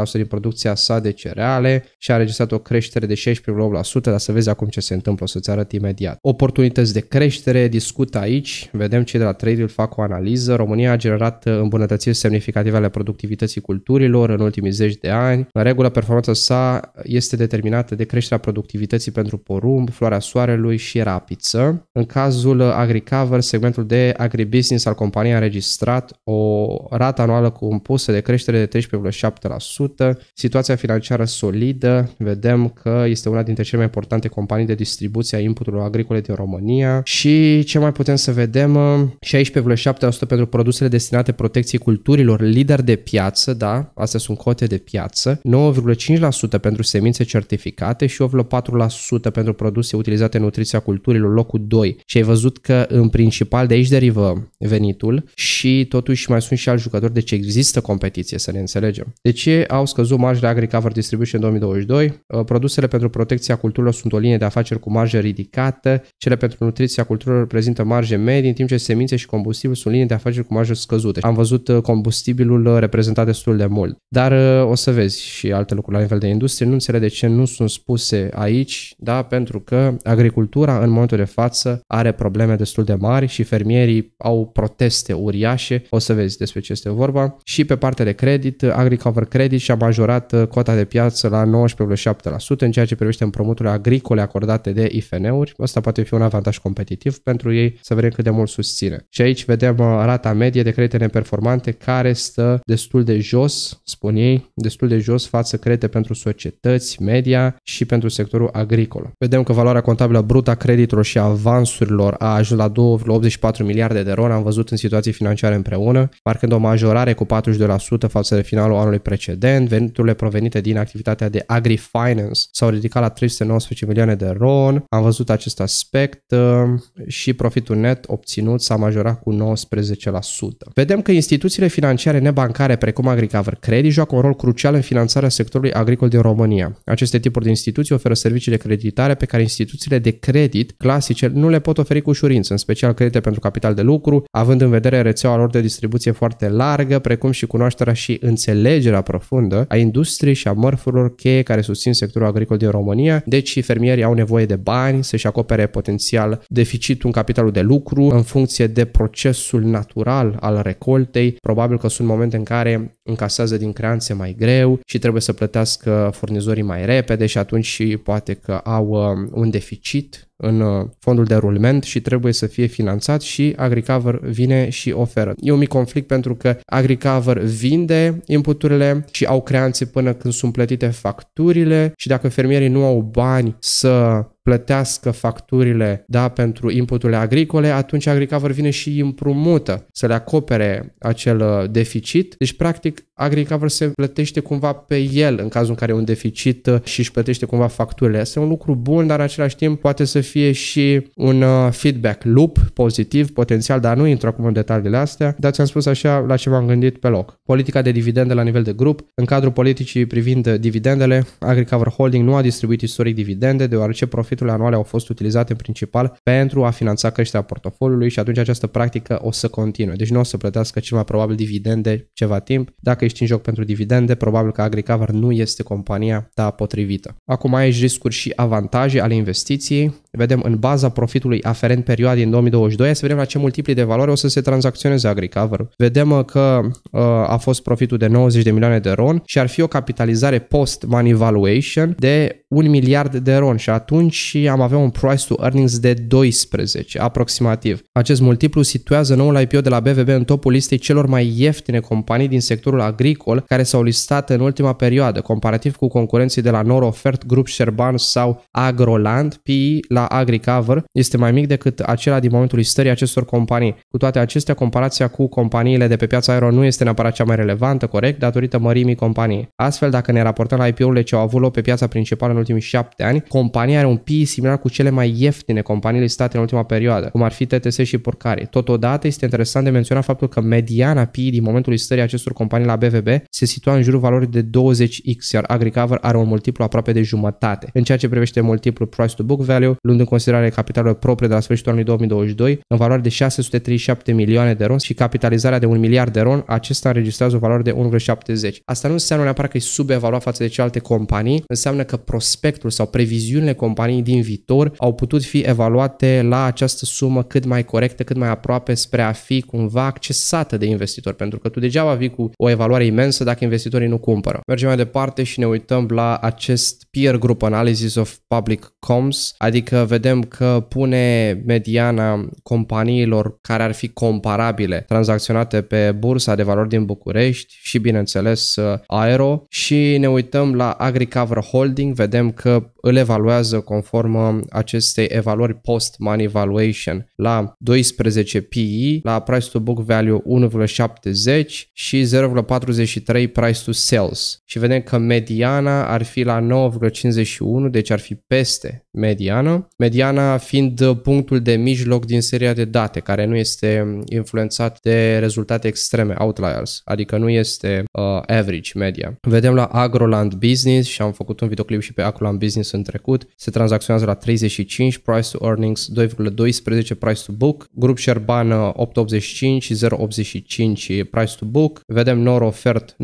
A: 58,3% din producția sa de cereale și a înregistrat o creștere de 16,8%, dar să vezi acum ce se întâmplă, o să-ți arăt imediat. Oportunități de creștere, discută aici, vedem cei de la Trade fac o analiză. România a generat îmbunătățiri semnificative ale productivității culturilor în ultimii 10 de ani. În regulă, performanța sa este determinată de creșterea productivității pentru porumb, floarea soarelui și rapiță. În cazul Agricover, segmentul de agribusiness al companiei a înregistrat o rată anuală compusă de creștere de 13,7%, situația financiară solidă, vedem că este una dintre cele mai importante companii de distribuție a inputurilor agricole din România și ce mai putem să vedem, 16,7% pentru produsele destinate protecției culturilor, lider de piață, da, astea sunt cote de piață, 9,5% pentru semințe certificate și 8,4% pentru produse utilizate în nutriția culturilor, locul 2. Și ai văzut că în principal de aici derivă venitul și totuși mai sunt și alți jucători, deci există competiție, să ne înțelegem. De ce au scăzut marjele Agricover Distribution în 2022? Produsele pentru protecția culturilor sunt o linie de afaceri cu marjă ridicată, cele pentru nutriția culturilor reprezintă marje medii, în timp ce semințe și combustibil sunt linii de afaceri cu marjă scăzute. Am văzut combustibilul reprezentat destul de mult, dar o să vezi și alte lucruri la nivel de industrie, nu înțeleg de ce nu sunt spuse aici, da, pentru că agricultura în momentul de față are probleme destul de mari și fermierii au proteste uriașe, o să vezi despre ce este vorba. Și pe partea de credit, Agricover Credit și-a majorat cota de piață la 19,7% în ceea ce privește împrumuturile agricole acordate de IFN-uri. Asta poate fi un avantaj competitiv pentru ei, să vedem cât de mult susține. Și aici vedem rata medie de credite neperformante care stă destul de jos, spun ei, destul de jos față credite pentru societăți, media și pentru sectorul agricol. Vedem că valoarea contabilă brută a creditelor și avansurilor a ajuns la 2,84 miliarde de RON, am văzut în situații financiare împreună, marcând o majorare cu 42% față de finalul anului precedent. Veniturile provenite din activitatea de agri-finance s-au ridicat la 319 milioane de RON. Am văzut acest aspect și profitul net obținut s-a majorat cu 19%. Vedem că instituțiile financiare nebancare precum Agricover Credit joacă un rol crucial în finanțarea sectorului agricol din România. Aceste tipuri de instituții oferă servicii de creditare pe care instituțiile de credit clasice nu le pot oferi cu ușurință, în special credite pentru capital de lucru, având în vedere rețeaua lor de distribuție foarte largă, precum și cunoașterea și înțelegerea profundă a industriei și a mărfurilor cheie care susțin sectorul agricol din România. Deci fermierii au nevoie de bani să-și acopere potențial deficitul în capitalul de lucru în funcție de procesul natural al recoltei. Probabil că sunt momente în care încasează din creanțe mai greu și trebuie să plătească furnizorii mai repede și atunci poate că au un deficit în fondul de rulment și trebuie să fie finanțat și Agricover vine și oferă. E un mic conflict pentru că Agricover vinde inputurile și au creanțe până când sunt plătite facturile și dacă fermierii nu au bani să plătească facturile, da, pentru inputurile agricole, atunci Agricover vine și împrumută să le acopere acel deficit. Deci, practic, Agricover se plătește cumva pe el în cazul în care e un deficit și își plătește cumva facturile. Asta e un lucru bun, dar în același timp poate să fie și un feedback loop pozitiv, potențial, dar nu intru acum în detaliile astea, dar ți-am spus așa la ce m-am gândit pe loc. Politica de dividende la nivel de grup. În cadrul politicii privind dividendele, Agricover Holding nu a distribuit istoric dividende, deoarece profiturile anuale au fost utilizate în principal pentru a finanța creșterea portofoliului și atunci această practică o să continue. Deci nu o să plătească cel mai probabil dividende ceva timp. Dacă ești în joc pentru dividende, probabil că Agricover nu este compania ta potrivită. Acum aici riscuri și avantaje ale investiției. Vedem în baza profitului aferent perioadei în 2022, să vedem la ce multipli de valoare o să se tranzacționeze Agricover. Vedem că a fost profitul de 90 de milioane de RON și ar fi o capitalizare post-money valuation de 1 miliard de RON și atunci am avea un price to earnings de 12 aproximativ. Acest multiplu situează noul IPO de la BVB în topul listei celor mai ieftine companii din sectorul agricol care s-au listat în ultima perioadă, comparativ cu concurenții de la Norofert, Grup Șerban sau Agroland, PE la a AgriCover este mai mic decât acela din momentul listării acestor companii. Cu toate acestea, comparația cu companiile de pe piața aero nu este neapărat cea mai relevantă, corect, datorită mărimii companiei. Astfel, dacă ne raportăm la IPO-urile ce au avut loc pe piața principală în ultimii 7 ani, compania are un PE similar cu cele mai ieftine companii listate în ultima perioadă, cum ar fi TTS și Purcari. Totodată, este interesant de menționat faptul că mediana PE din momentul listării acestor companii la BVB se situa în jurul valorii de 20x, iar AgriCover are un multiplu aproape de jumătate. În ceea ce privește multiplul price to book value, luând în considerare capitalul proprie de la sfârșitul anului 2022, în valoare de 637 milioane de RON și capitalizarea de 1 miliard de RON, acesta înregistrează o valoare de 1,70. Asta nu înseamnă neapărat că e subevaluat față de celelalte companii, înseamnă că prospectul sau previziunile companiei din viitor au putut fi evaluate la această sumă cât mai corectă, cât mai aproape spre a fi cumva accesată de investitori, pentru că tu degeaba vii cu o evaluare imensă dacă investitorii nu cumpără. Mergem mai departe și ne uităm la acest peer group analysis of public comps, adică vedem că pune mediana companiilor care ar fi comparabile tranzacționate pe bursa de valori din București și bineînțeles Aero și ne uităm la AgriCover Holding, vedem că îl evaluează conform acestei evaluări post-money valuation la 12 PE, la price to book value 1,70 și 0,43 price to sales. Și vedem că mediana ar fi la 9,51, deci ar fi peste mediană. Mediana fiind punctul de mijloc din seria de date, care nu este influențat de rezultate extreme, outliers, adică nu este average media. Vedem la Agroland Business și am făcut un videoclip și pe Agroland Business în trecut, se tranzacționează la 35 price to earnings, 2,12 price to book, Grup Șerban 8,85 și 0,85 price to book, vedem Norofert 9,51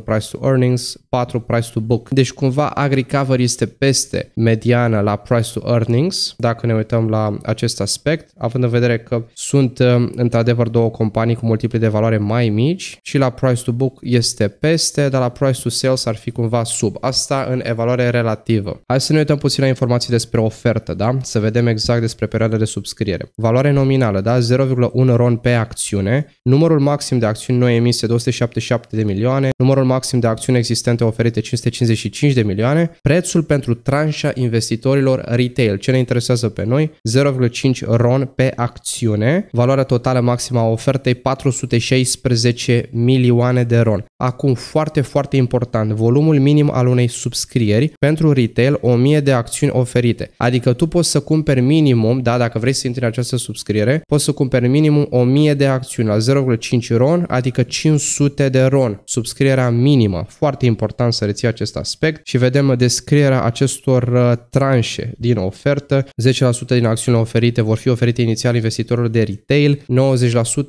A: price to earnings, 4 price to book. Deci cumva AgriCover este peste mediană la price to earnings, dacă ne uităm la acest aspect, având în vedere că sunt într-adevăr două companii cu multipli de valoare mai mici și la price to book este peste, dar la price to sales ar fi cumva sub. Asta în evaluare relativă. Hai să ne uităm puțin la informații despre ofertă, da? Să vedem exact despre perioada de subscriere. Valoare nominală, da? 0,1 RON pe acțiune, numărul maxim de acțiuni noi emise 277 de milioane, numărul maxim de acțiuni existente oferite 555 de milioane, prețul pentru tranșa investitorilor retail, ce ne interesează pe noi, 0,5 RON pe acțiune, valoarea totală maximă a ofertei 416 milioane de RON. Acum, foarte important, volumul minim al unei subscrieri pentru retail 1000 de acțiuni oferite. Adică tu poți să cumperi minimum, da, dacă vrei să intri în această subscriere, poți să cumperi minimum 1000 de acțiuni la 0,5 RON, adică 500 de RON. Subscrierea minimă. Foarte important să reții acest aspect și vedem descrierea acestor tranșe din ofertă. 10% din acțiunile oferite vor fi oferite inițial investitorilor de retail, 90%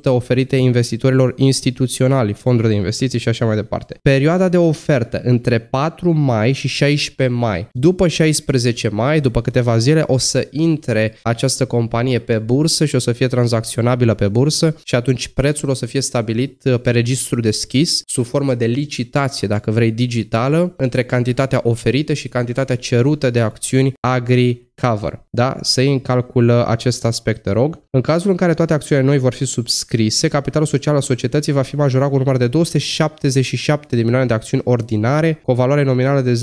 A: oferite investitorilor instituționali, fonduri de investiții și așa mai departe. Perioada de ofertă între 4 mai și 16 mai. După 16 mai, după câteva zile, o să intre această companie pe bursă și o să fie tranzacționabilă pe bursă și atunci prețul o să fie stabilit pe registru deschis sub formă de licitație, dacă vrei digitală, între cantitatea oferită și cantitatea cerută de acțiuni AgriCover. Da? Să iei în calcul acest aspect, te rog. În cazul în care toate acțiunile noi vor fi subscrise, capitalul social al societății va fi majorat cu un număr de 277 de milioane de acțiuni ordinare, cu o valoare nominală de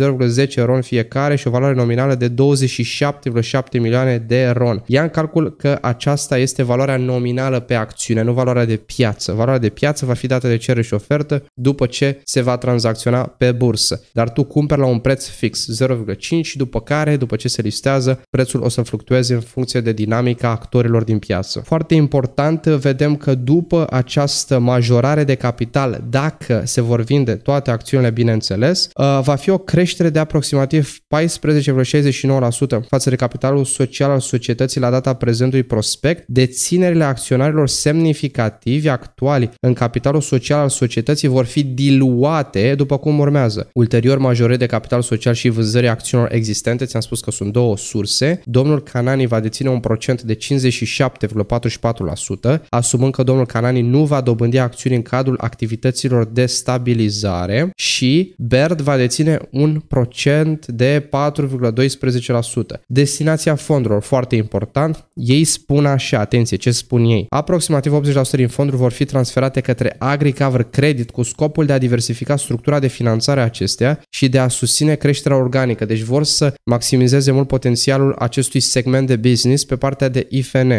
A: 0,10 RON fiecare și o valoare nominală de 27,7 milioane de RON. Ia în calcul că aceasta este valoarea nominală pe acțiune, nu valoarea de piață. Valoarea de piață va fi dată de cerere și ofertă după ce se va tranzacționa pe bursă. Dar tu cumperi la un preț fix, 0,5, și după care, după ce se listează, prețul o să fluctueze în funcție de dinamica actorilor din piață. Foarte important, vedem că după această majorare de capital, dacă se vor vinde toate acțiunile, bineînțeles, va fi o creștere de aproximativ 14,69% față de capitalul social al societății la data prezentului prospect. Deținerile acționarilor semnificativi actuali în capitalul social al societății vor fi diluate după cum urmează. Ulterior, majorări de capital social și vânzării acțiunilor existente, ți-am spus că sunt două surse. Domnul Canani va deține un procent de 57,44%, asumând că domnul Canani nu va dobândi acțiuni în cadrul activităților de stabilizare, și Baird va deține un procent de 4,12%. Destinația fondurilor, foarte important, ei spun așa, atenție, ce spun ei? Aproximativ 80% din fonduri vor fi transferate către AgriCover Credit cu scopul de a diversifica structura de finanțare a acesteia și de a susține creșterea organică. Deci vor să maximizeze mult potențialul potențialul acestui segment de business pe partea de IFN.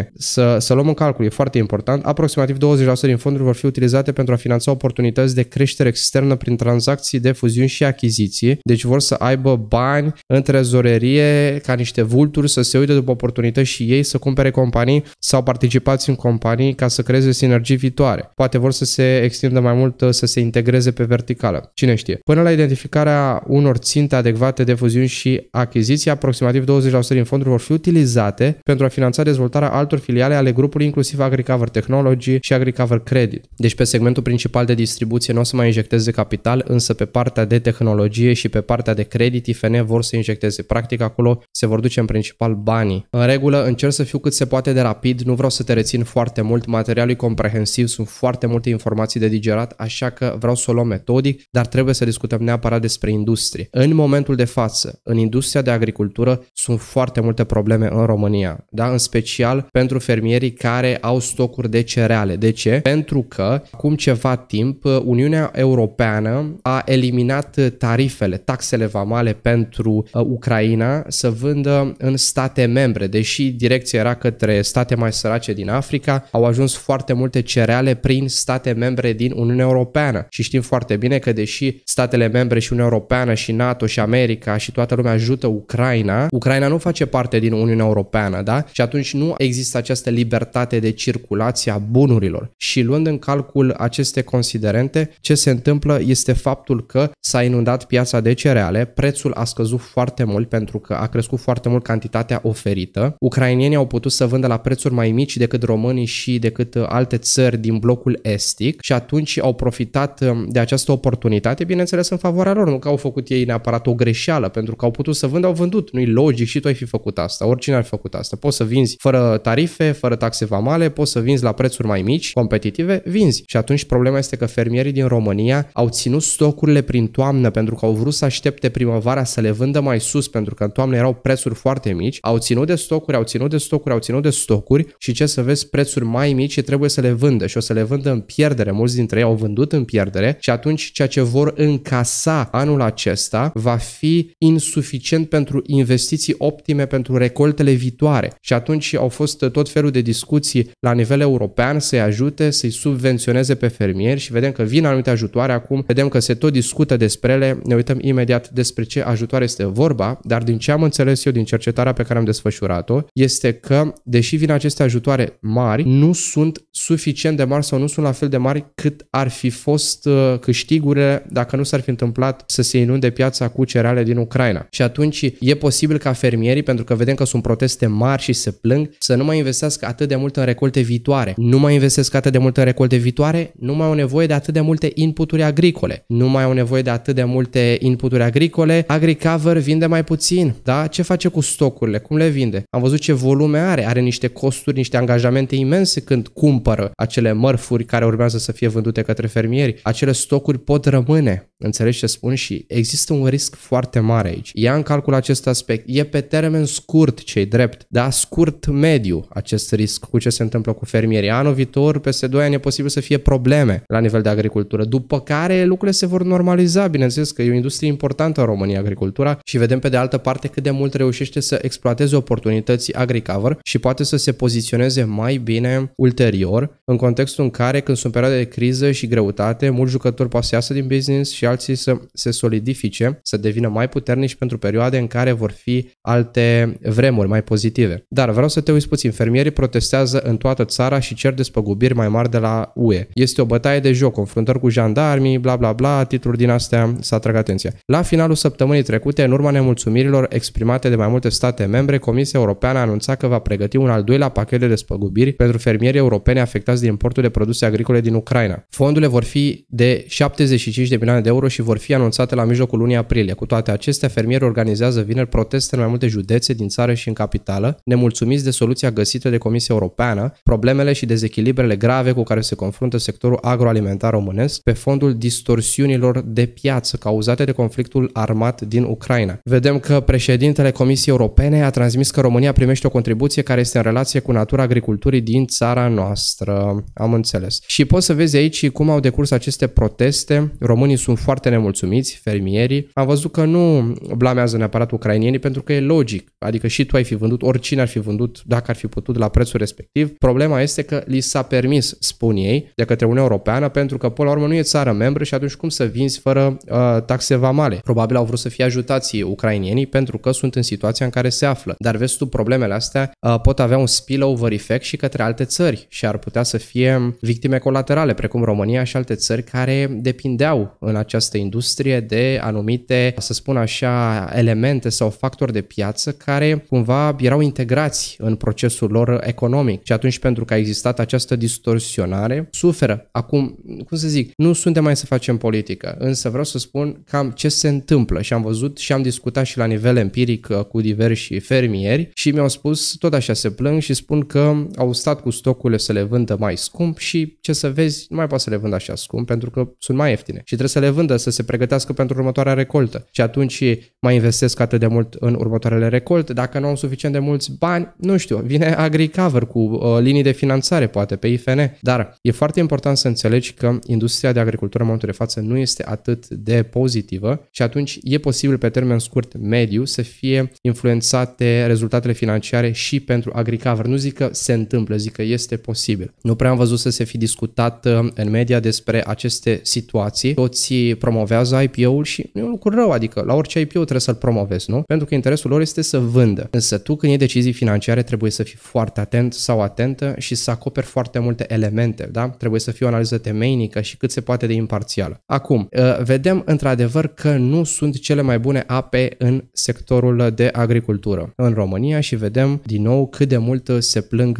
A: Să luăm în calcul, e foarte important, aproximativ 20% din fonduri vor fi utilizate pentru a finanța oportunități de creștere externă prin tranzacții de fuziuni și achiziții. Deci vor să aibă bani în trezorerie ca niște vulturi să se uite după oportunități și ei să cumpere companii sau participați în companii ca să creeze sinergii viitoare. Poate vor să se extindă mai mult, să se integreze pe verticală. Cine știe? Până la identificarea unor ținte adecvate de fuziuni și achiziții, aproximativ 20% din fonduri vor fi utilizate pentru a finanța dezvoltarea altor filiale ale grupului, inclusiv AgriCover Technology și AgriCover Credit. Deci pe segmentul principal de distribuție nu o să mai injecteze capital, însă pe partea de tehnologie și pe partea de credit IFN vor să injecteze. Practic acolo se vor duce în principal banii. În regulă, încerc să fiu cât se poate de rapid, nu vreau să te rețin foarte mult, materialul e comprehensiv, sunt foarte multe informații de digerat, așa că vreau să o luăm metodic, dar trebuie să discutăm neapărat despre industrie. În momentul de față, în industria de agricultură sunt foarte multe probleme în România, da? În special pentru fermierii care au stocuri de cereale. De ce? Pentru că acum ceva timp Uniunea Europeană a eliminat tarifele, taxele vamale pentru Ucraina să vândă în state membre, deși direcția era către state mai sărace din Africa, au ajuns foarte multe cereale prin state membre din Uniunea Europeană și știm foarte bine că deși statele membre și Uniunea Europeană și NATO și America și toată lumea ajută Ucraina nu face parte din Uniunea Europeană, da? Și atunci nu există această libertate de circulație a bunurilor. Și luând în calcul aceste considerente, ce se întâmplă este faptul că s-a inundat piața de cereale, prețul a scăzut foarte mult pentru că a crescut foarte mult cantitatea oferită. Ucrainenii au putut să vândă la prețuri mai mici decât românii și decât alte țări din blocul estic și atunci au profitat de această oportunitate, bineînțeles în favoarea lor, nu că au făcut ei neapărat o greșeală, pentru că au putut să vândă, au vândut. Nu-i logic și tu ai fi făcut asta, oricine ar fi făcut asta. Poți să vinzi fără tarife, fără taxe vamale, poți să vinzi la prețuri mai mici, competitive, vinzi. Și atunci problema este că fermierii din România au ținut stocurile prin toamnă pentru că au vrut să aștepte primăvara să le vândă mai sus, pentru că în toamnă erau prețuri foarte mici, au ținut de stocuri și ce să vezi, prețuri mai mici și trebuie să le vândă și o să le vândă în pierdere. Mulți dintre ei au vândut în pierdere și atunci ceea ce vor încasa anul acesta va fi insuficient pentru investiții optime pentru recoltele viitoare. Și atunci au fost tot felul de discuții la nivel european să-i ajute, să-i subvenționeze pe fermieri și vedem că vin anumite ajutoare acum, vedem că se tot discută despre ele, ne uităm imediat despre ce ajutoare este vorba, dar din ce am înțeles eu din cercetarea pe care am desfășurat-o, este că, deși vin aceste ajutoare mari, nu sunt suficient de mari sau nu sunt la fel de mari cât ar fi fost câștigurile dacă nu s-ar fi întâmplat să se inunde piața cu cereale din Ucraina. Și atunci e posibil ca fermierii, pentru că vedem că sunt proteste mari și se plâng, să nu mai investească atât de mult în recolte viitoare. Nu mai investesc atât de mult în recolte viitoare, nu mai au nevoie de atât de multe inputuri agricole. Nu mai au nevoie de atât de multe inputuri agricole. AgriCover vinde mai puțin, da? Ce face cu stocurile? Cum le vinde? Am văzut ce volume are niște costuri, niște angajamente imense când cumpără acele mărfuri care urmează să fie vândute către fermieri. Acele stocuri pot rămâne. Înțelegi ce spun? Și există un risc foarte mare aici. Ia în calcul acest aspect. E pe termen scurt, ce-i drept, dar scurt-mediu acest risc cu ce se întâmplă cu fermierii. Anul viitor, peste 2 ani, e posibil să fie probleme la nivel de agricultură, după care lucrurile se vor normaliza. Bineînțeles că e o industrie importantă în România, agricultura, și vedem pe de altă parte cât de mult reușește să exploateze oportunități AgriCover și poate să se poziționeze mai bine ulterior, în contextul în care, când sunt perioade de criză și greutate, mulți jucători poate să iasă din business și alții să se solidifice, să devină mai puternici pentru perioade în care vor fi alte vremuri mai pozitive. Dar vreau să te uiți puțin. Fermierii protestează în toată țara și cer despăgubiri mai mari de la UE. Este o bătaie de joc, confruntări cu jandarmii, bla bla bla, titluri din astea să atrag atenția. La finalul săptămânii trecute, în urma nemulțumirilor exprimate de mai multe state membre, Comisia Europeană a anunțat că va pregăti un al doilea pachet de despăgubiri pentru fermierii europeni afectați de importul de produse agricole din Ucraina. Fondurile vor fi de 75 de milioane de euro și vor fi anunțate la mijlocul lunii aprilie. Cu toate acestea, fermierii organizează vineri proteste în mai multe județe din țară și în capitală, nemulțumiți de soluția găsită de Comisia Europeană, problemele și dezechilibrele grave cu care se confruntă sectorul agroalimentar românesc pe fondul distorsiunilor de piață cauzate de conflictul armat din Ucraina. Vedem că președintele Comisiei Europene a transmis că România primește o contribuție care este în relație cu natura agriculturii din țara noastră. Am înțeles. Și poți să vezi aici cum au decurs aceste proteste. Românii sunt foarte nemulțumiți, fermierii. Am văzut că nu blamează neapărat ucrainienii pentru că e logic. adică și tu ai fi vândut, oricine ar fi vândut dacă ar fi putut la prețul respectiv. Problema este că li s-a permis, spun ei, de către Uniunea Europeană, pentru că până la urmă nu e țară membră și atunci cum să vinzi fără taxe vamale? Probabil au vrut să fie ajutați ucrainienii pentru că sunt în situația în care se află. Dar vezi tu, problemele astea pot avea un spillover effect și către alte țări și ar putea să fie victime colaterale, precum România și alte țări care depindeau în această industrie de anumite, să spun așa, elemente sau factori de piață care cumva erau integrați în procesul lor economic. Și atunci, pentru că a existat această distorsionare, suferă. Acum, cum să zic, nu suntem mai să facem politică, însă vreau să spun cam ce se întâmplă și am văzut și am discutat și la nivel empiric cu diversi fermieri și mi-au spus, tot așa se plâng și spun că au stat cu stocurile să le vândă mai scump și ce să vezi, nu mai poate să le vândă așa scump pentru că sunt mai ieftine și trebuie să le vândă, să se pregătească pentru următoarea recoltă. Și atunci mai investesc atât de mult în următoarele recolte, dacă nu au suficient de mulți bani, nu știu, vine AgriCover cu linii de finanțare, poate pe IFN, dar e foarte important să înțelegi că industria de agricultură în momentul de față nu este atât de pozitivă și atunci e posibil pe termen scurt, mediu, să fie influențate rezultatele financiare și pentru AgriCover. Nu zic că se întâmplă, zic că este posibil. Nu prea am văzut să se fi discutat în media despre aceste situații. Toți promovează IPO-ul și nu e un lucru rău, adică la orice IPO trebuie să-l promovezi, nu? Pentru că interesul lor este să vândă. Însă tu când iei decizii financiare trebuie să fii foarte atent sau atentă și să acoperi foarte multe elemente, da? Trebuie să fie o analiză temeinică și cât se poate de imparțială. Acum, vedem într-adevăr că nu sunt cele mai bune ape în sectorul de agricultură în România și vedem din nou cât de mult se plâng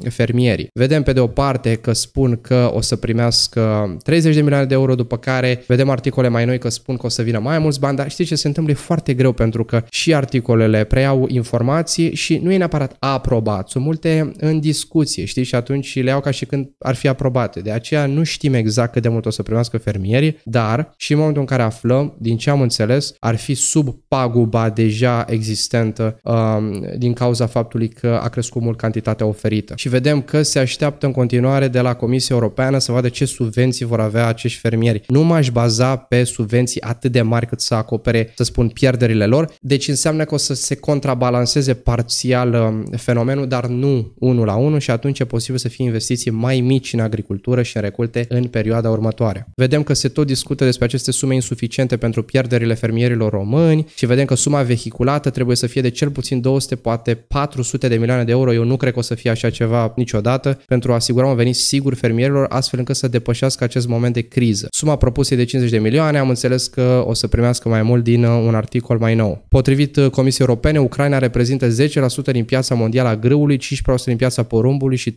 A: fermierii. Vedem pe de o parte că spun că o să primească 30 de milioane de euro, după care vedem articole mai noi că spun că o să vină mai mulți bani, dar știi ce se întâmplă? E foarte greu pentru că și articolele preiau informații și nu e neapărat aprobat. Sunt multe în discuție, știi? Și atunci le iau ca și când ar fi aprobate. De aceea nu știm exact cât de mult o să primească fermierii, dar și în momentul în care aflăm, din ce am înțeles, ar fi sub paguba deja existentă din cauza faptului că a crescut mult cantitatea oferită. Și vedem că se așteaptă în continuare de la Comisia Europeană să vadă ce subvenții vor avea acești fermieri. Nu m-aș baza pe subvenții atât de mari cât să acopere, să spun, pierderile lor, deci înseamnă că o să se contrabalanceze parțial fenomenul, dar nu 1 la 1 și atunci e posibil să fie investiții mai mici în agricultură și în recolte în perioada următoare. Vedem că se tot discută despre aceste sume insuficiente pentru pierderile fermierilor români și vedem că suma vehiculată trebuie să fie de cel puțin 200, poate 400 de milioane de euro. Eu nu cred că o să fie așa ceva niciodată pentru a asigura un venit sigur fermierilor, astfel încât să depășească acest moment de criză. Suma propusă e de 50 de milioane, am înțeles că o să primească mai mult din un articol mai nou. Potrivit Comisiei Europene, Ucraina reprezintă 10% din piața mondială a grâului, 15% din piața porumbului și 13%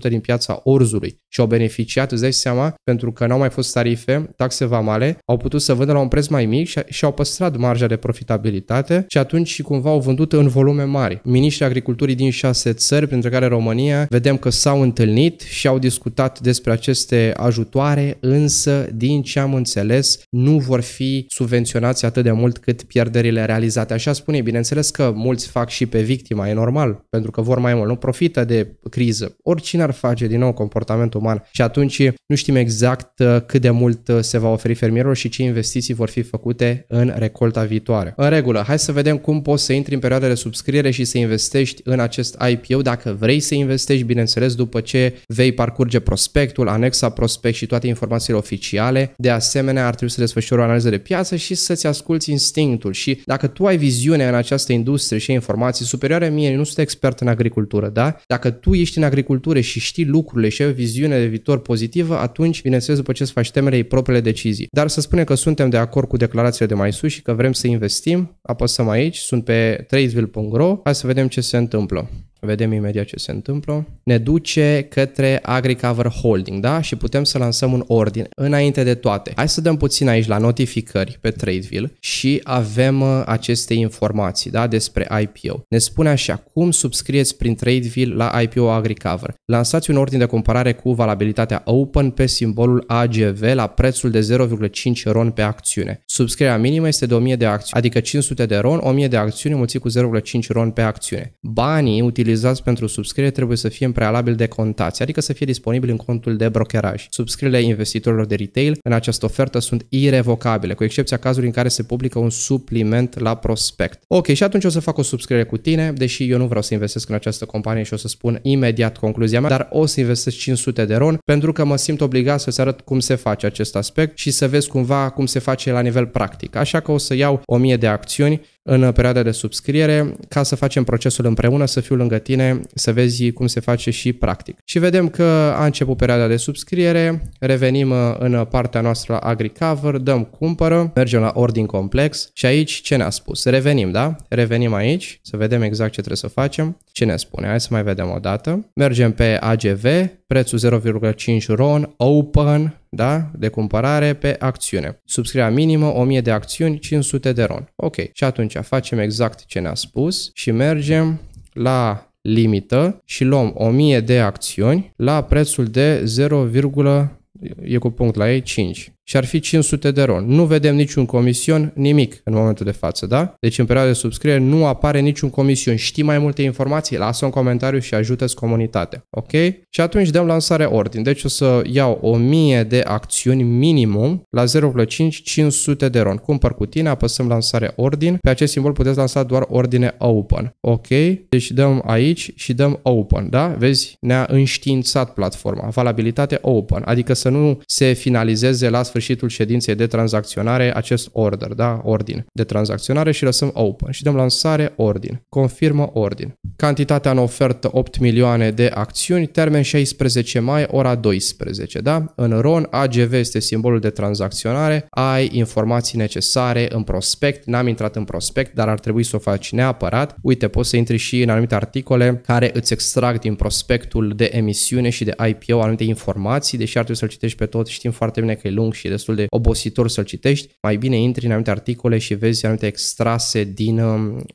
A: din piața orzului. Și au beneficiat, îți dai seama, pentru că n-au mai fost tarife, taxe vamale, au putut să vândă la un preț mai mic și au păstrat marja de profitabilitate și atunci cumva au vândut în volume mari. Miniștrii agriculturii din 6 țări, printre care România, vedem că s-au întâlnit și au discutat despre aceste ajutoare, însă, din ce am înțeles, nu vor fi subvenționați atât de mult cât pierderile realizate. Așa spune, bineînțeles că mulți fac și pe victima, e normal, pentru că vor mai mult, nu profită de criză. Oricine ar face, din nou, comportament uman. Și atunci nu știm exact cât de mult se va oferi fermierilor și ce investiții vor fi făcute în recolta viitoare. În regulă, hai să vedem cum poți să intri în perioada de subscriere și să investești în acest IPO dacă vrei să investești, bineînțeles, după ce vei parcurge prospectul, anexa prospect și toate informațiile oficiale. De asemenea, ar trebui să desfășori o analiză de piață și să-ți asculți instinctul. Și dacă tu ai viziune în această industrie și informații superioare mie, nu sunt expert în agricultură, da? Dacă tu ești în agricultură și știi lucrurile și ai o viziune de viitor pozitivă, atunci, bineînțeles, după ce îți faci temele, iei propriile decizii. Dar să spunem că suntem de acord cu declarațiile de mai sus și că vrem să investim, apăsăm aici, sunt pe tradeville.ro, hai să vedem ce se întâmplă. Vedem imediat ce se întâmplă. Ne duce către AgriCover Holding, da? Și putem să lansăm un ordin. Înainte de toate, hai să dăm puțin aici la notificări pe Tradeville și avem aceste informații, da? Despre IPO. Ne spune așa, cum subscrieți prin Tradeville la IPO AgriCover. Lansați un ordin de cumpărare cu valabilitatea Open pe simbolul AGV la prețul de 0,5 RON pe acțiune. Subscrierea minimă este de 1000 de acțiuni, adică 500 de RON, 1000 de acțiuni mulțit cu 0,5 RON pe acțiune. Banii utilizați utilizați pentru subscriere trebuie să fie în prealabil decontați, adică să fie disponibil în contul de brokeraj. Subscrierile investitorilor de retail în această ofertă sunt irevocabile, cu excepția cazului în care se publică un supliment la prospect. Ok, și atunci o să fac o subscriere cu tine, deși eu nu vreau să investesc în această companie și o să spun imediat concluzia mea, dar o să investesc 500 de RON pentru că mă simt obligat să-ți arăt cum se face acest aspect și să vezi cumva cum se face la nivel practic. Așa că o să iau 1000 de acțiuni în perioada de subscriere ca să facem procesul împreună, să fiu lângă tine, să vezi cum se face și practic. Și vedem că a început perioada de subscriere, revenim în partea noastră la AgriCover, dăm cumpără, mergem la ordin complex și aici ce ne-a spus? Revenim, da? Revenim aici, să vedem exact ce trebuie să facem. Ce ne spune? Hai să mai vedem o dată. Mergem pe AGV, prețul 0,5 RON, open, da? De cumpărare pe acțiune. Subscrierea minimă, 1000 de acțiuni, 500 de RON. Ok, și atunci facem exact ce ne-a spus și mergem la limită și luăm 1000 de acțiuni la prețul de 0, e cu punct la ei, 5. Și ar fi 500 de RON. Nu vedem niciun comision, nimic în momentul de față, da? Deci în perioada de subscriere nu apare niciun comision. Știi mai multe informații? Lasă un comentariu și ajută-ți comunitatea. Ok? Și atunci dăm lansare ordin. Deci o să iau 1000 de acțiuni minimum la 0,5 500 de RON. Cumpăr cu tine, apăsăm lansare ordin. Pe acest simbol puteți lansa doar ordine open. Ok? Deci dăm aici și dăm open, da? Vezi? Ne-a înștiințat platforma. Valabilitate open. Adică să nu se finalizeze la sfârșitul ședinței de tranzacționare acest order, da? Ordin de tranzacționare și lăsăm open și dăm lansare ordin. Confirmă ordin. Cantitatea în ofertă 8 milioane de acțiuni, termen 16 mai, ora 12, da? În RON, AGV este simbolul de tranzacționare, ai informații necesare în prospect, n-am intrat în prospect, dar ar trebui să o faci neapărat. Uite, poți să intri și în anumite articole care îți extrag din prospectul de emisiune și de IPO anumite informații, deși ar trebui să-l citești pe tot, știm foarte bine că e lung și e destul de obositor să-l citești, mai bine intri în anumite articole și vezi anumite extrase din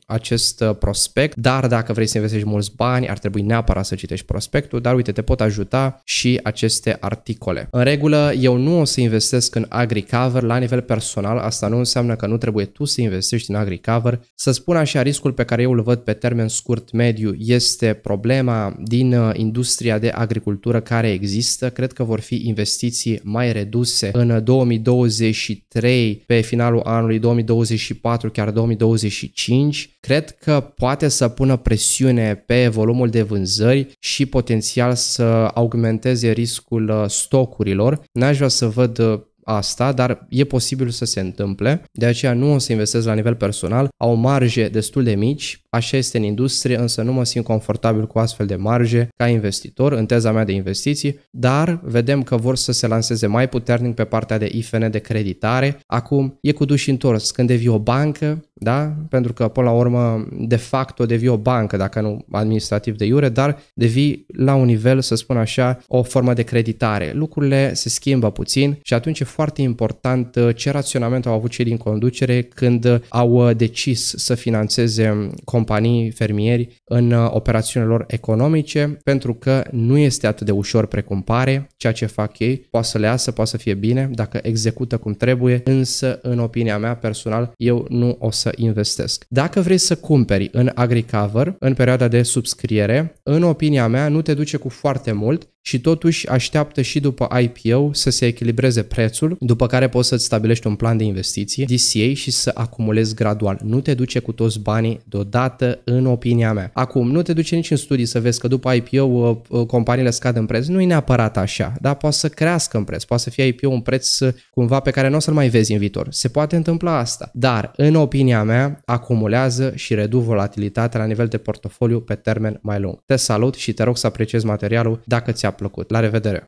A: acest prospect, dar dacă vrei să investești mulți bani, ar trebui neapărat să citești prospectul, dar uite, te pot ajuta și aceste articole. În regulă, eu nu o să investesc în AgriCover la nivel personal, asta nu înseamnă că nu trebuie tu să investești în AgriCover. Să spun așa, riscul pe care eu îl văd pe termen scurt, mediu, este problema din industria de agricultură care există. Cred că vor fi investiții mai reduse în 2023, pe finalul anului 2024, chiar 2025. Cred că poate să pună presiune pe volumul de vânzări și potențial să augmenteze riscul stocurilor. N-aș vrea să văd asta, dar e posibil să se întâmple. De aceea nu o să investesc la nivel personal. Au marje destul de mici, așa este în industrie, însă nu mă simt confortabil cu astfel de marje ca investitor în teza mea de investiții, dar vedem că vor să se lanseze mai puternic pe partea de IFN de creditare. Acum e cu duș întors când devii o bancă, da? Pentru că până la urmă de facto devii o bancă, dacă nu administrativ de iure, dar devii la un nivel, să spun așa, o formă de creditare. Lucrurile se schimbă puțin și atunci e foarte important ce raționament au avut cei din conducere când au decis să finanțeze companii fermieri în operațiunile lor economice, pentru că nu este atât de ușor precum pare ceea ce fac ei. Poate să le iasă, poate să fie bine dacă execută cum trebuie, însă în opinia mea personal eu nu o să investesc. Dacă vrei să cumperi în AgriCover în perioada de subscriere, în opinia mea nu te duce cu foarte mult și totuși așteaptă și după IPO să se echilibreze prețul, după care poți să-ți stabilești un plan de investiție, DCA, și să acumulezi gradual. Nu te duce cu toți banii deodată, în opinia mea. Acum, nu te duce nici în studii să vezi că după IPO companiile scad în preț. Nu e neapărat așa, dar poate să crească în preț, poate să fie IPO un preț cumva pe care nu o să-l mai vezi în viitor. Se poate întâmpla asta, dar în opinia mea acumulează și reduc volatilitatea la nivel de portofoliu pe termen mai lung. Te salut și te rog să apreciezi materialul dacă ți-a plăcut. La revedere!